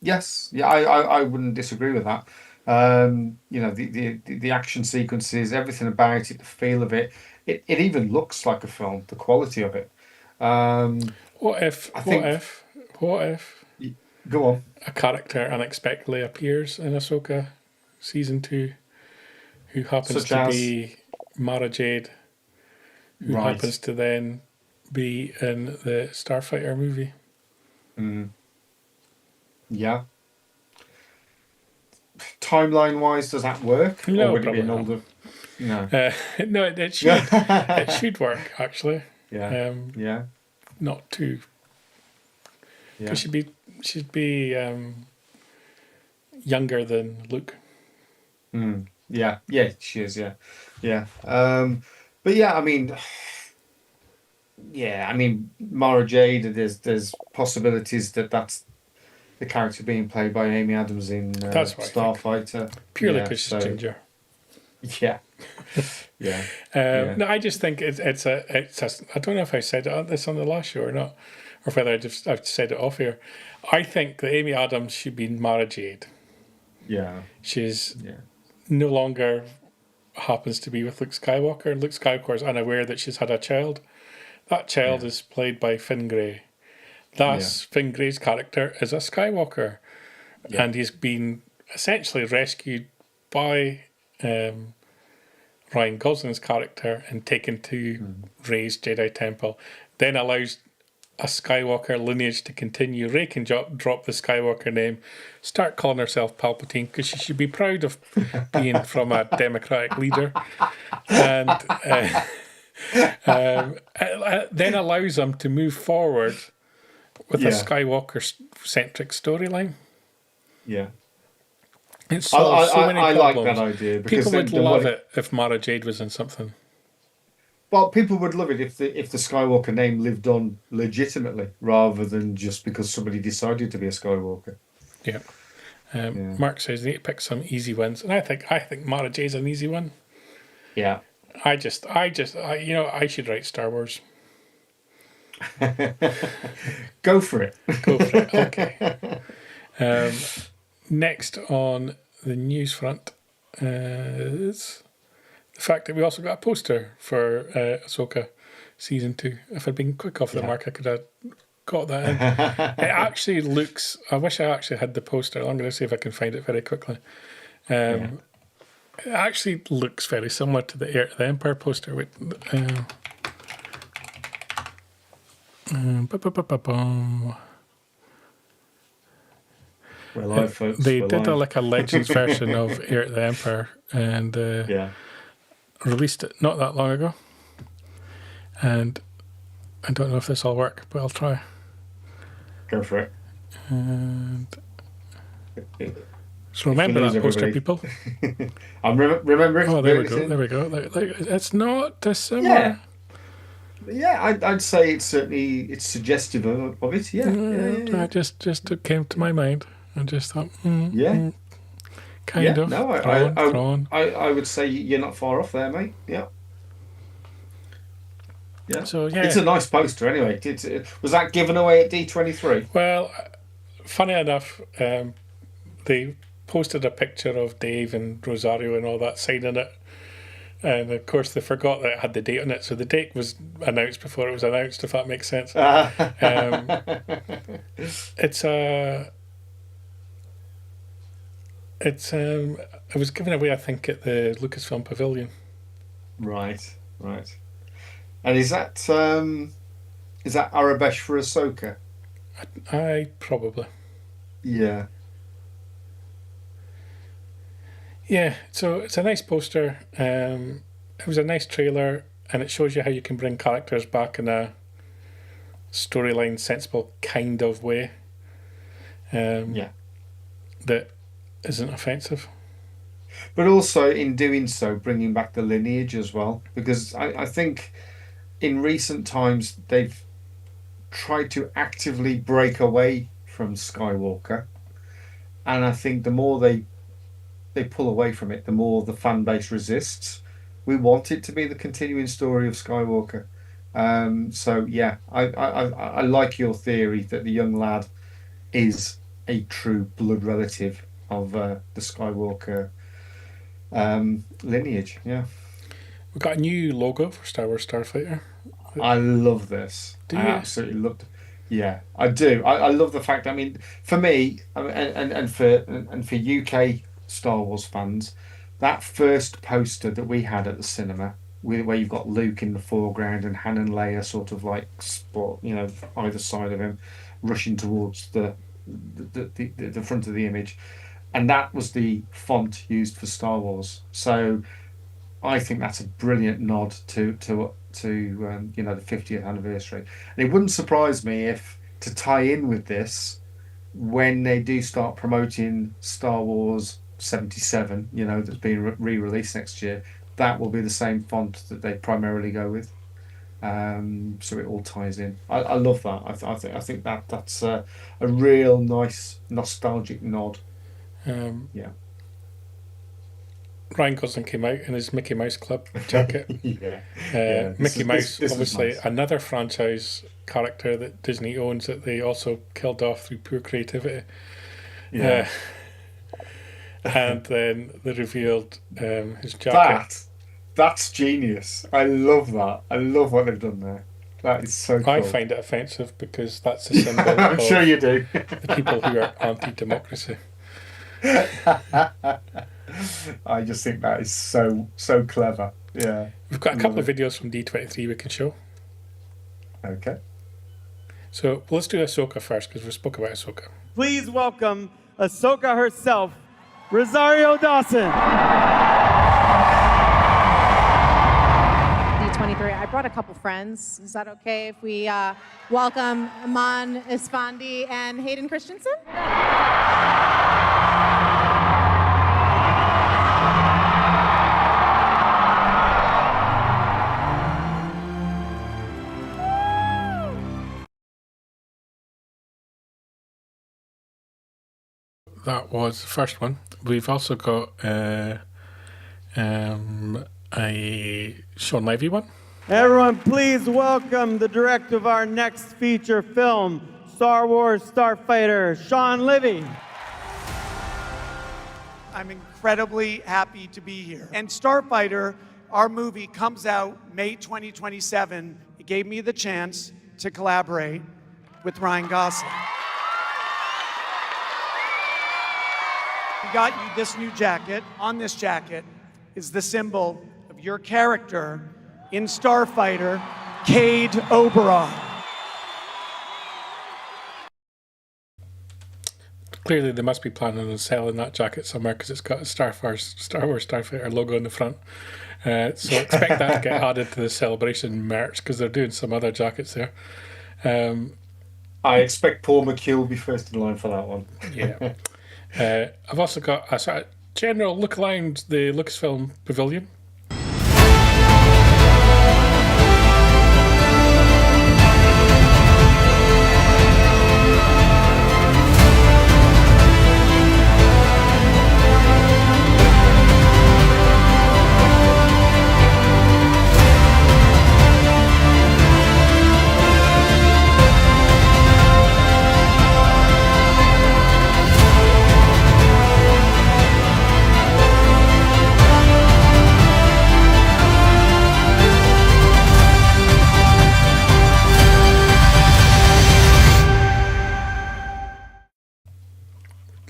Yes, yeah, I wouldn't disagree with that. You know, the action sequences, everything about it, the feel of it, it even looks like a film. The quality of it. What if? Go on. A character unexpectedly appears in Ahsoka Season 2, who happens to be Mara Jade, who happens to then be in the Starfighter movie. Yeah. Timeline-wise, does that work? No, or would it be an older? No. No, it should. It should work actually. Yeah. Not too. Because she'd be younger than Luke. Yeah, she is. Yeah. But yeah, I mean. Yeah, I mean, Mara Jade, there's possibilities that's the character being played by Amy Adams in Starfighter. Purely because she's ginger. Yeah. No, I just think it's a. I don't know if I said this on the last show or not, or whether I've said it off here. I think that Amy Adams should be Mara Jade. Yeah. She's no longer happens to be with Luke Skywalker. Luke Skywalker is unaware that she's had a child. That child is played by Finn Gray. Thus, Finn Gray's character is a Skywalker. And he's been essentially rescued by Ryan Gosling's character and taken to Rey's Jedi Temple. Then allows a Skywalker lineage to continue. Rey can drop the Skywalker name, start calling herself Palpatine because she should be proud of being from a democratic leader. And... then allows them to move forward with a Skywalker-centric storyline. Yeah. It solves so many problems. I like that idea. Because people would love it if Mara Jade was in something. Well, people would love it if the Skywalker name lived on legitimately, rather than just because somebody decided to be a Skywalker. Yeah. Mark says they need to pick some easy ones, and I think Mara Jade's an easy one. Yeah. I should write Star Wars. Go for it. Go for it. Okay. Next on the news front is the fact that we also got a poster for Ahsoka Season 2. If I'd been quick off the mark, I could have got that in. It actually looks... I wish I actually had the poster. I'm going to see if I can find it very quickly. It actually looks very similar to the Heir to the Empire poster. With, We're live, folks. They We're did live. a Legends version of Heir to the Empire and released it not that long ago. And I don't know if this will work, but I'll try. Go for it. And so remember that poster, people. I'm remembering. Oh, there we go. There we go. It's not dissimilar. Yeah, I'd say it's suggestive of it. Yeah. It came to my mind. I just thought, kind of. No, I would say you're not far off there, mate. Yeah. Yeah. So yeah, it's a nice poster anyway. Was that given away at D23? Well, funny enough, they posted a picture of Dave and Rosario and all that signing it, and of course they forgot that it had the date on it. So the date was announced before it was announced, if that makes sense. It was given away, I think, at the Lucasfilm Pavilion. Right. And is that Arabesh for Ahsoka? I probably. Yeah. Yeah, so it's a nice poster. It was a nice trailer, and it shows you how you can bring characters back in a storyline sensible kind of way. That isn't offensive. But also, in doing so, bringing back the lineage as well. Because I think in recent times, they've tried to actively break away from Skywalker. And I think the more they pull away from it, the more the fan base resists. We want it to be the continuing story of Skywalker. So, yeah, I like your theory that the young lad is a true blood relative of the Skywalker lineage. Yeah, we've got a new logo for Star Wars Starfighter. I love this. Do you? I absolutely love it. Yeah, I do. I love the fact. I mean, for me, and for UK Star Wars fans, that first poster that we had at the cinema, where you've got Luke in the foreground and Han and Leia sort of like either side of him, rushing towards the front of the image. And that was the font used for Star Wars. So I think that's a brilliant nod to the 50th anniversary. And it wouldn't surprise me if, to tie in with this, when they do start promoting Star Wars 77, that's being re-released next year, that will be the same font that they primarily go with. So it all ties in. I love that. I think that's a real nice nostalgic nod. Ryan Gosling came out in his Mickey Mouse Club jacket. Mickey Mouse, this obviously nice. Another franchise character that Disney owns that they also killed off through poor creativity. And then they revealed his jacket. That's genius. I love that. I love what they've done there. That is so cool. I find it offensive because that's a symbol I'm of sure you do. the people who are anti-democracy. I just think that is so clever. Yeah. We've got a couple of videos from D23 we can show. Okay. So let's do Ahsoka first because we spoke about Ahsoka. Please welcome Ahsoka herself, Rosario Dawson. D23. I brought a couple friends. Is that okay if we welcome Aman Esfandi and Hayden Christensen? That was the first one. We've also got a Sean Levy one. Everyone, please welcome the director of our next feature film, Star Wars Starfighter, Sean Livy. I'm incredibly happy to be here. And Starfighter, our movie, comes out May 2027. It gave me the chance to collaborate with Ryan Gosling. We got you this new jacket. On this jacket is the symbol of your character in Starfighter, Cade Oberon. Clearly, they must be planning on selling that jacket somewhere because it's got a Star Wars Starfighter logo on the front. So expect that to get added to the celebration merch because they're doing some other jackets there. I expect Paul McHugh will be first in line for that one. Yeah. I've also got a sort of general look around the Lucasfilm Pavilion.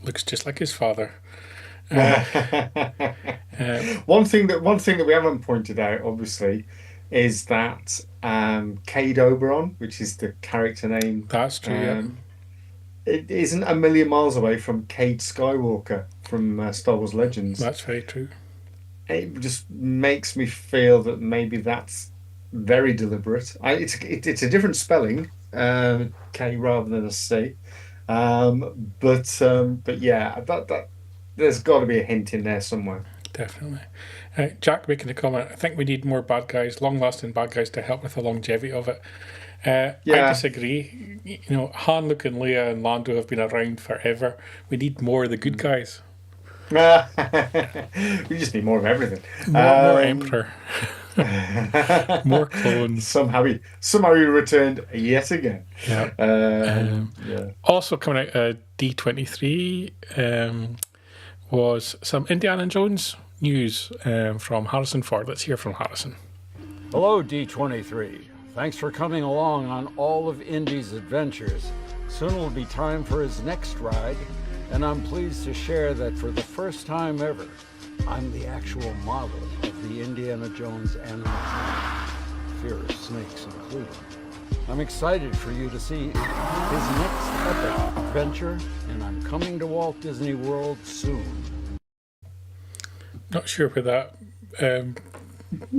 Looks just like his father. One thing that we haven't pointed out, obviously, is that Cade Oberon, which is the character name. That's true. It isn't a million miles away from Cade Skywalker from Star Wars Legends. That's very true. It just makes me feel that maybe that's very deliberate. It's a different spelling, K rather than a C. But yeah, that there's got to be a hint in there somewhere. Definitely. Jack making a comment. I think we need more bad guys, long-lasting bad guys, to help with the longevity of it. I disagree. You know, Han, Luke, and Leia and Lando have been around forever. We need more of the good guys. We just need more of everything. More Emperor. More clones. Somehow he returned yet again. Yeah. Yeah. Also coming out D23 was some Indiana Jones news from Harrison Ford. Let's hear from Harrison. Hello, D23. Thanks for coming along on all of Indy's adventures. Soon will be time for his next ride, and I'm pleased to share that for the first time ever, I'm the actual model of the Indiana Jones animatronic, fear of snakes included. I'm excited for you to see his next epic adventure, and I'm coming to Walt Disney World soon. Not sure where that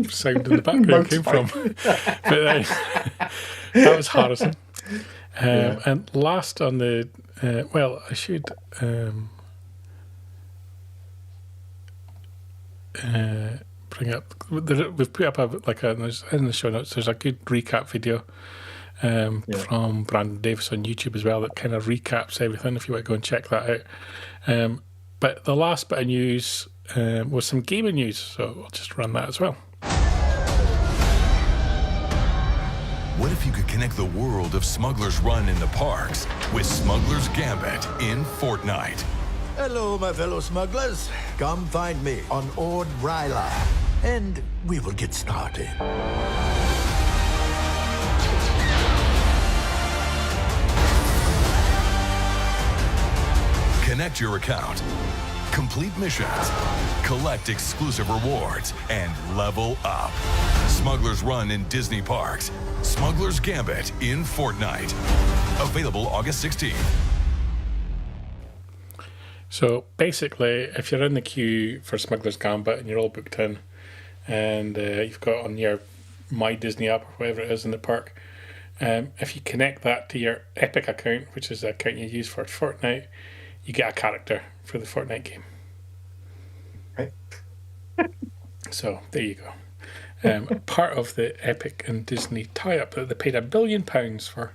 sound in the background came from, but that was Harrison. And last on the well, I should bring up. We've put up in the show notes. There's a good recap video from Brandon Davis on YouTube as well that kind of recaps everything. If you want to go and check that out. But the last bit of news was some gaming news, so we'll just run that as well. What if you could connect the world of Smuggler's Run in the parks with Smuggler's Gambit in Fortnite? Hello, my fellow smugglers. Come find me on Ord Ryla, and we will get started. Connect your account, complete missions, collect exclusive rewards, and level up. Smuggler's Run in Disney Parks. Smuggler's Gambit in Fortnite. Available August 16th. So basically, if you're in the queue for Smuggler's Gambit and you're all booked in, and you've got on your My Disney app or whatever it is in the park, if you connect that to your Epic account, which is the account you use for Fortnite, you get a character for the Fortnite game. Right. So there you go. Part of the Epic and Disney tie-up that they paid £1 billion for.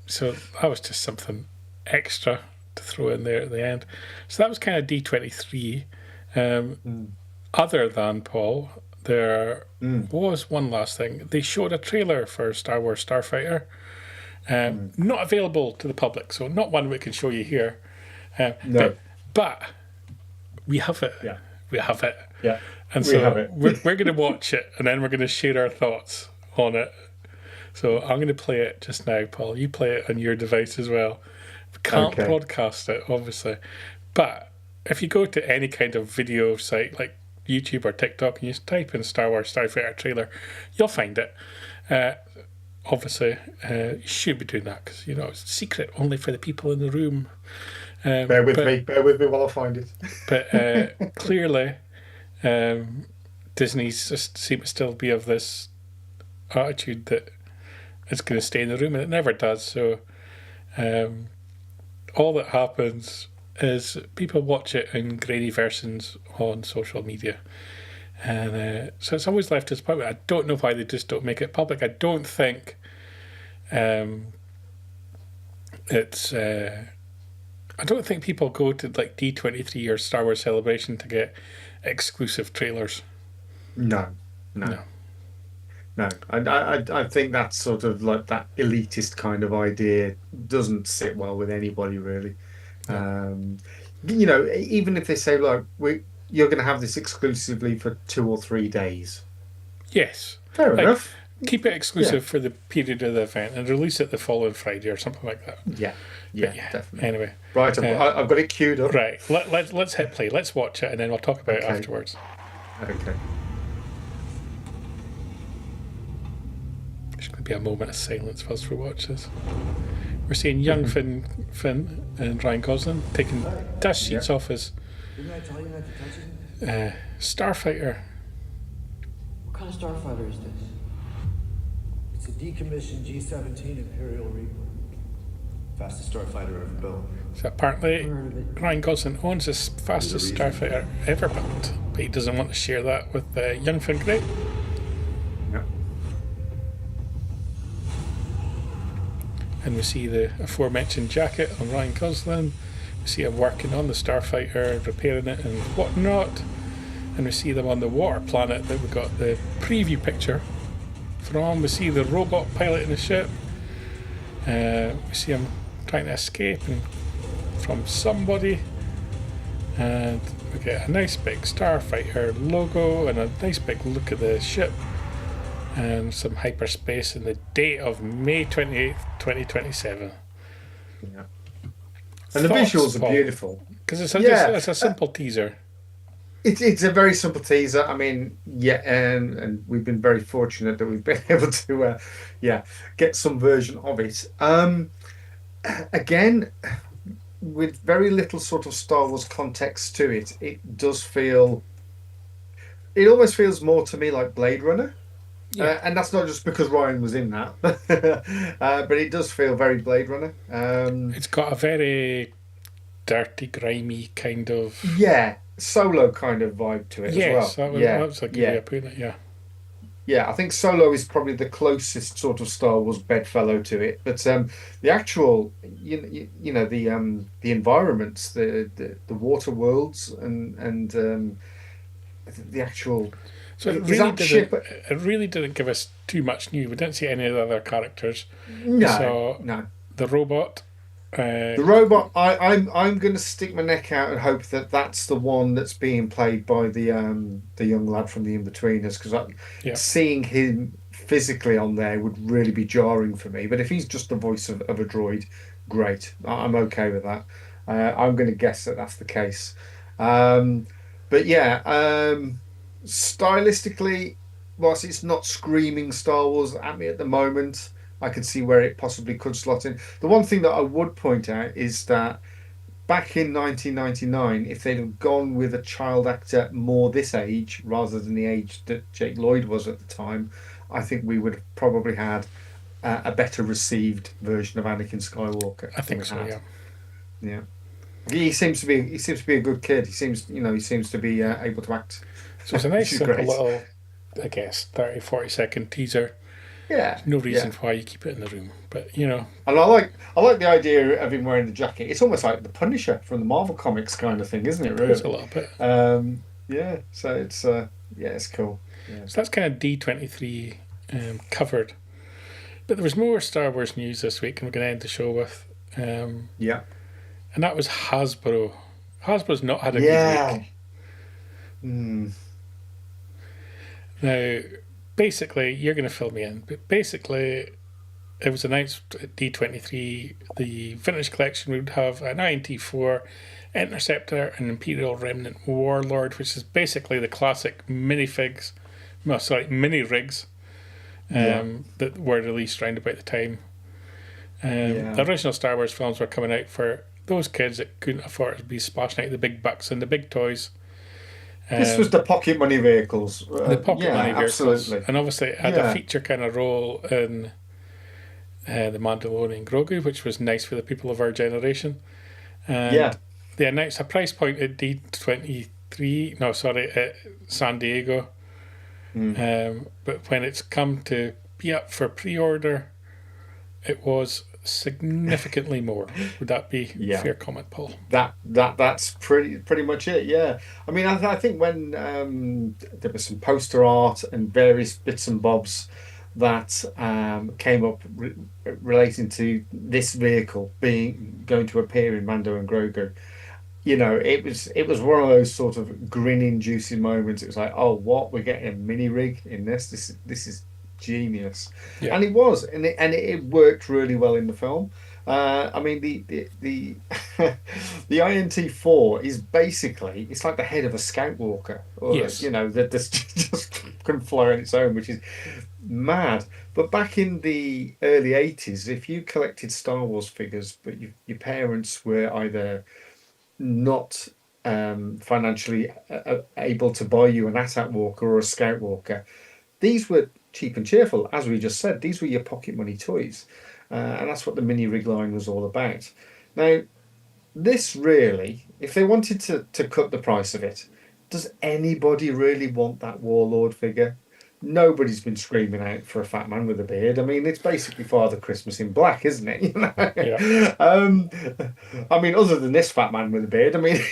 So that was just something extra to throw in there at the end. So that was kind of D23. Other than Paul, there was one last thing. They showed a trailer for Star Wars Starfighter, not available to the public, so not one we can show you here. No. But we have it. Yeah. We have it. Yeah. And we so have it. we're going to watch it, and then we're going to share our thoughts on it. So I'm going to play it just now, Paul. You play it on your device as well. We can't broadcast it, obviously. But if you go to any kind of video site like YouTube or TikTok and you type in Star Wars Starfighter trailer, you'll find it. Obviously, you should be doing that because, it's secret only for the people in the room. Bear with me while I find it. But clearly, Disney's just seem to still be of this attitude that it's going to stay in the room, and it never does. So all that happens is people watch it in grainy versions on social media. And so it's always left disappointment. I don't know why they just don't make it public. I don't think I don't think people go to like D23 or Star Wars Celebration to get exclusive trailers. No. I think that's sort of like that elitist kind of idea doesn't sit well with anybody really. Even if they say like you're going to have this exclusively for 2 or 3 days. Yes. Fair enough. Keep it exclusive for the period of the event and release it the following Friday or something like that. Yeah, definitely. Anyway. Right, I've got it queued up. Right. Let's hit play. Let's watch it and then we'll talk about it afterwards. Okay. There's going to be a moment of silence whilst we watch this. We're seeing young Finn and Ryan Gosling taking dash sheets off his Starfighter. What kind of Starfighter is this? It's a decommissioned G-17 Imperial Reaper. Fastest Starfighter ever built. So apparently Ryan Gosling owns the fastest Starfighter ever built, but he doesn't want to share that with young Finn Gray. And we see the aforementioned jacket on Ryan Gosling. We see him working on the Starfighter, repairing it and whatnot. And we see them on the water planet that we got the preview picture from. We see the robot piloting the ship. We see him trying to escape from somebody. And we get a nice big Starfighter logo and a nice big look at the ship. And some hyperspace and the date of May 28th, 2027. Yeah. And the visuals are beautiful. Because it's a simple teaser. It's a very simple teaser. I mean, and we've been very fortunate that we've been able to, get some version of it. Again, with very little sort of Star Wars context to it, it almost feels more to me like Blade Runner. Yeah. And that's not just because Ryan was in that, but it does feel very Blade Runner. It's got a very dirty, grimy kind of... Solo kind of vibe to it as well. That's a good way of putting it, Yeah, I think Solo is probably the closest sort of Star Wars bedfellow to it. But the actual, the environments, the water worlds, and the actual... So it really didn't give us too much new. We didn't see any of the other characters. No. The robot. The robot. I'm going to stick my neck out and hope that that's the one that's being played by the young lad from the In-Betweeners, because seeing him physically on there would really be jarring for me. But if he's just the voice of a droid, great. I'm okay with that. I'm going to guess that that's the case. Stylistically, whilst it's not screaming Star Wars at me at the moment, I can see where it possibly could slot in. The one thing that I would point out is that back in 1999, if they'd have gone with a child actor more this age rather than the age that Jake Lloyd was at the time, I think we would have probably had a better received version of Anakin Skywalker. I think so. Yeah. He seems to be a good kid. He seems to be able to act. So it's a nice simple little, I guess, 30-40 second teaser. Yeah. No reason why you keep it in the room, but And I like the idea of him wearing the jacket. It's almost like the Punisher from the Marvel comics kind of thing, isn't it? Really, it's a little bit. Yeah, so it's it's cool. Yeah. So that's kind of D23 covered. But there was more Star Wars news this week, and we're going to end the show with. Yeah. And that was Hasbro. Hasbro's not had a good week. Now, basically, you're going to fill me in, but basically, it was announced at D23 the vintage collection would have an INT4, Interceptor, and Imperial Remnant Warlord, which is basically the classic mini rigs that were released around about the time. The original Star Wars films were coming out for those kids that couldn't afford to be splashing out the big bucks and the big toys. This was the pocket money vehicles. The pocket money vehicles. Absolutely. And obviously it had a feature kind of role in the Mandalorian Grogu, which was nice for the people of our generation. And they announced a price point at D23, at San Diego. But when it's come to be up for pre-order, it was significantly more. Would that be a fair comment, Paul? That's pretty much it. Yeah, I mean, I think when there was some poster art and various bits and bobs that came up relating to this vehicle going to appear in Mando and Grogu. You know, it was one of those sort of grin-inducing moments. It was like, oh, what, we're getting a mini rig in this? This is genius, and it was, and it worked really well in the film. I mean, the the INT4 is basically, it's like the head of a Skywalker, or that just can fly on its own, which is mad. But back in the early 80s, if you collected Star Wars figures, but your parents were either not financially able to buy you an AT-AT Walker or a Scout Walker, these were cheap and cheerful. As we just said, these were your pocket money toys. And that's what the mini rig line was all about. Now, this really, if they wanted to cut the price of it, does anybody really want that Warlord figure? Nobody's been screaming out for a fat man with a beard. I mean, it's basically Father Christmas in black, isn't it? You know? Yeah. I mean, other than this fat man with a beard, I mean...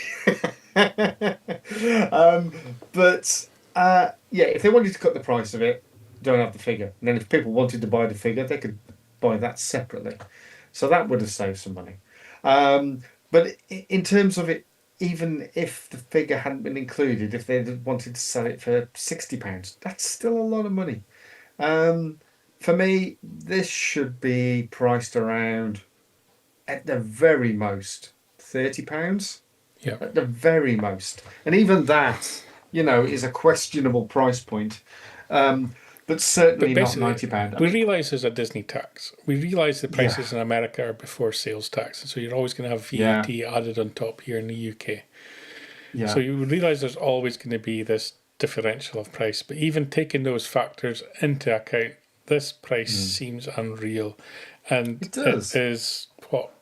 if they wanted to cut the price of it, don't have the figure. And then if people wanted to buy the figure, they could buy that separately. So that would have saved some money. But in terms of it, even if the figure hadn't been included, if they wanted to sell it for £60, that's still a lot of money. For me, this should be priced around, at the very most, £30. Yeah. At the very most. And even that, is a questionable price point. But certainly not £90. We realise there's a Disney tax. We realise the prices in America are before sales tax. And so you're always going to have VAT added on top here in the UK. Yeah. So you realise there's always going to be this differential of price. But even taking those factors into account, this price seems unreal. And it is, what,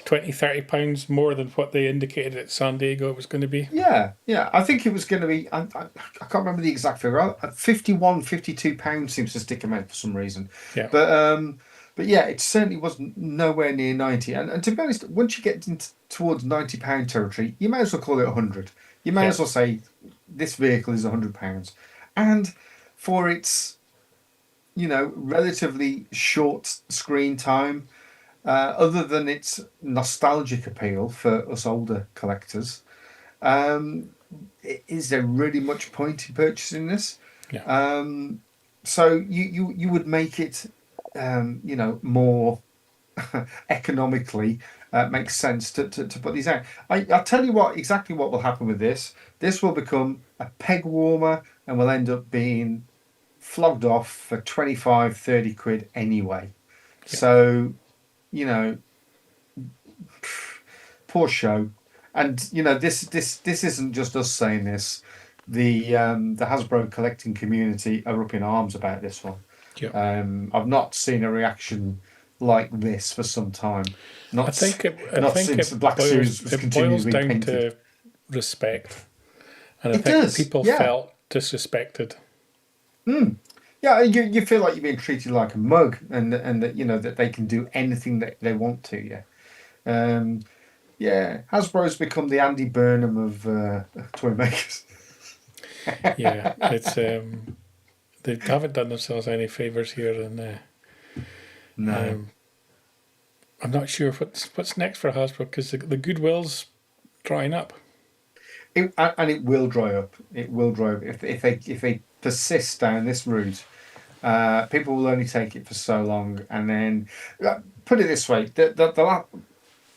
£20-30 more than what they indicated at San Diego it was going to be. Yeah. I think it was going to be, I can't remember the exact figure. £51-52 seems to stick them out for some reason. Yeah. But yeah, it certainly was nowhere near 90. And to be honest, once you get towards £90 territory, you may as well call it 100. You may as well say this vehicle is £100. And for its, relatively short screen time, other than its nostalgic appeal for us older collectors, is there really much point in purchasing this? Yeah. So you would make it, more economically makes sense to put these out. I'll tell you exactly what will happen with this. This will become a peg warmer and will end up being flogged off for 25-30 quid anyway. Yeah. So, poor show. And this isn't just us saying this. The Hasbro collecting community are up in arms about this one. Yeah. I've not seen a reaction like this for some time. I think since the Black Series was continually down painted. to respect, and I think people felt disrespected. Yeah, you feel like you're being treated like a mug, and that that they can do anything that they want to you. Hasbro's become the Andy Burnham of toy makers. Yeah, it's they haven't done themselves any favours here, and No. I'm not sure what's next for Hasbro, because the goodwill's drying up. And it will dry up. It will dry up if they persist down this route. People will only take it for so long, and then put it this way: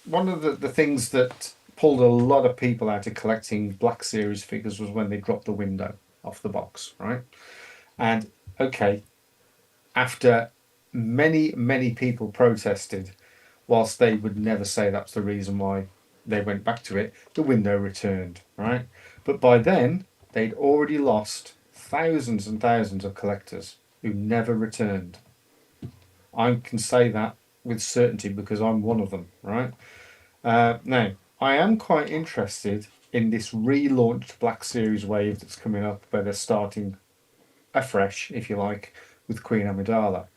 one of the things that pulled a lot of people out of collecting Black Series figures was when they dropped the window off the box, right? And okay, after many people protested, whilst they would never say that's the reason why they went back to it, the window returned, right? But by then, they'd already lost thousands and thousands of collectors who never returned. I can say that with certainty because I'm one of them, right? Now, I am quite interested in this relaunched Black Series wave that's coming up, where they're starting afresh, if you like, with Queen Amidala.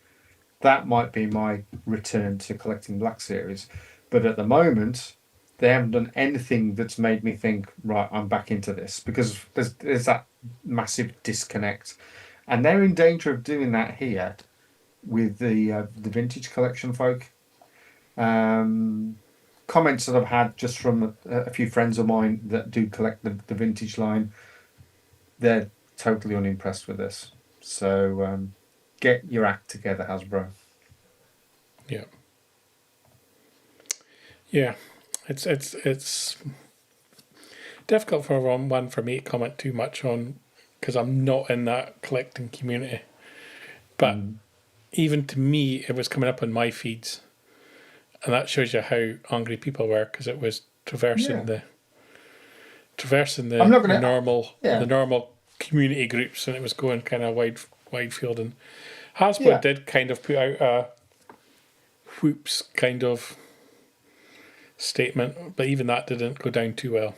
That might be my return to collecting Black Series. But at the moment, they haven't done anything that's made me think, right, I'm back into this, because there's that massive disconnect. And they're in danger of doing that here with the vintage collection folk. Comments that I've had just from a few friends of mine that do collect the vintage line, they're totally unimpressed with this. So get your act together, Hasbro. Yeah. Yeah. It's difficult for one for me to comment too much on, because I'm not in that collecting community. But even to me, it was coming up on my feeds, and that shows you how angry people were, because it was traversing the normal community groups, and it was going kind of wide field. And Hasbro did kind of put out a whoops kind of statement, but even that didn't go down too well.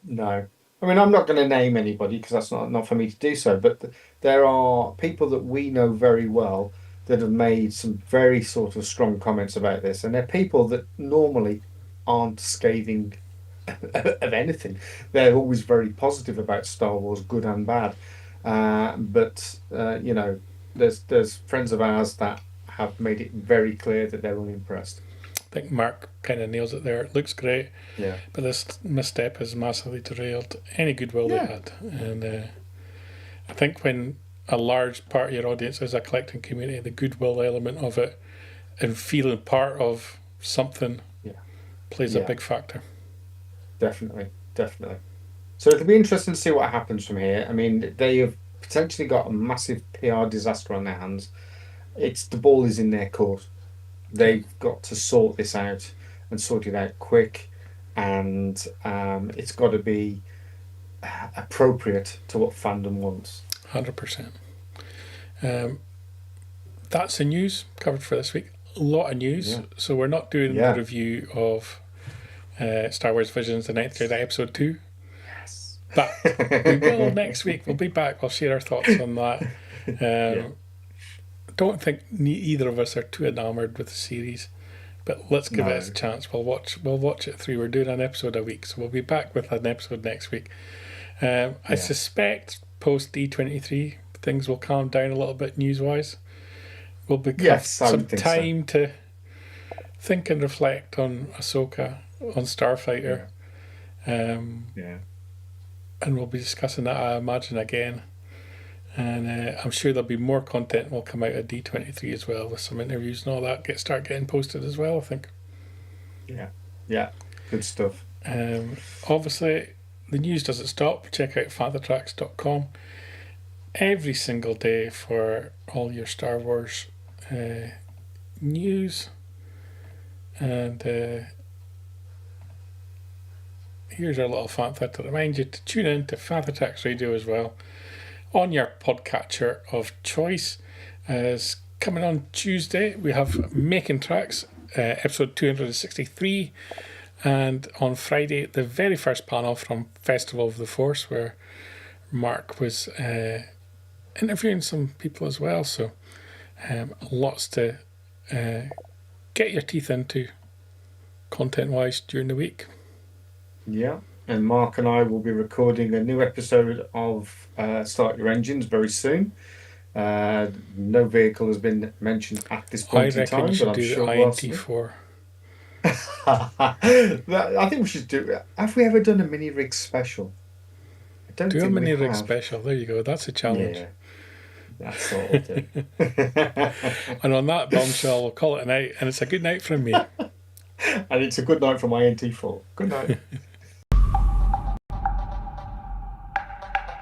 No. I mean, I'm not going to name anybody because that's not for me to do so, but there are people that we know very well that have made some very sort of strong comments about this, and they're people that normally aren't scathing of anything. They're always very positive about Star Wars, good and bad. But you know, there's friends of ours that have made it very clear that they're unimpressed. I think Mark kind of nails it there. It looks great, yeah, but this misstep has massively derailed any goodwill they had. And I think when a large part of your audience is a collecting community, the goodwill element of it and feeling part of something plays a big factor. Definitely. So it'll be interesting to see what happens from here. I mean, they have potentially got a massive PR disaster on their hands. The ball is in their court. They've got to sort this out and sort it out quick, and it's got to be appropriate to what fandom wants. 100%. That's the news covered for this week. A lot of news. So we're not doing the review of Star Wars Visions, the 9th Jedi Episode 2. Yes. But we will next week. We'll be back. We'll share our thoughts on that. Don't think either of us are too enamoured with the series, but let's give it a chance. We'll watch it through. We're doing an episode a week, so we'll be back with an episode next week. I suspect post D23 things will calm down a little bit news-wise. We'll have some time to think and reflect on Ahsoka, on Starfighter, and we'll be discussing that, I imagine, again. And I'm sure there'll be more content will come out of D23 as well, with some interviews and all that start getting posted as well, I think. Yeah, good stuff. Obviously, the news doesn't stop. Check out fathertracks.com every single day for all your Star Wars news. And here's our little fanfare to remind you to tune in to Father Tracks Radio as well on your podcatcher of choice. As coming on Tuesday, we have Making Tracks, episode 263, and on Friday, the very first panel from Festival of the Force, where Mark was interviewing some people as well. So lots to get your teeth into content-wise during the week. Yeah, and Mark and I will be recording a new episode of Start Your Engines very soon. No vehicle has been mentioned at this point in time, but I'm sure INT4. I think we should do. Have we ever done a mini rig special? I don't think a mini we rig have. special. There you go. That's a challenge. Yeah, that's all I'll do. And on that bombshell, we'll call it a night. And it's a good night from me. And it's a good night from INT4. Good night.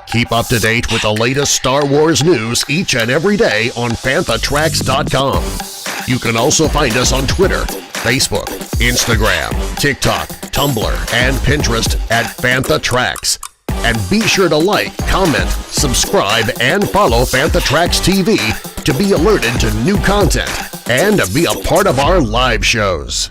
Keep up to date with the latest Star Wars news each and every day on FanthaTracks.com. You can also find us on Twitter, Facebook, Instagram, TikTok, Tumblr, and Pinterest at FanthaTracks. And be sure to like, comment, subscribe, and follow FanthaTracks TV to be alerted to new content and to be a part of our live shows.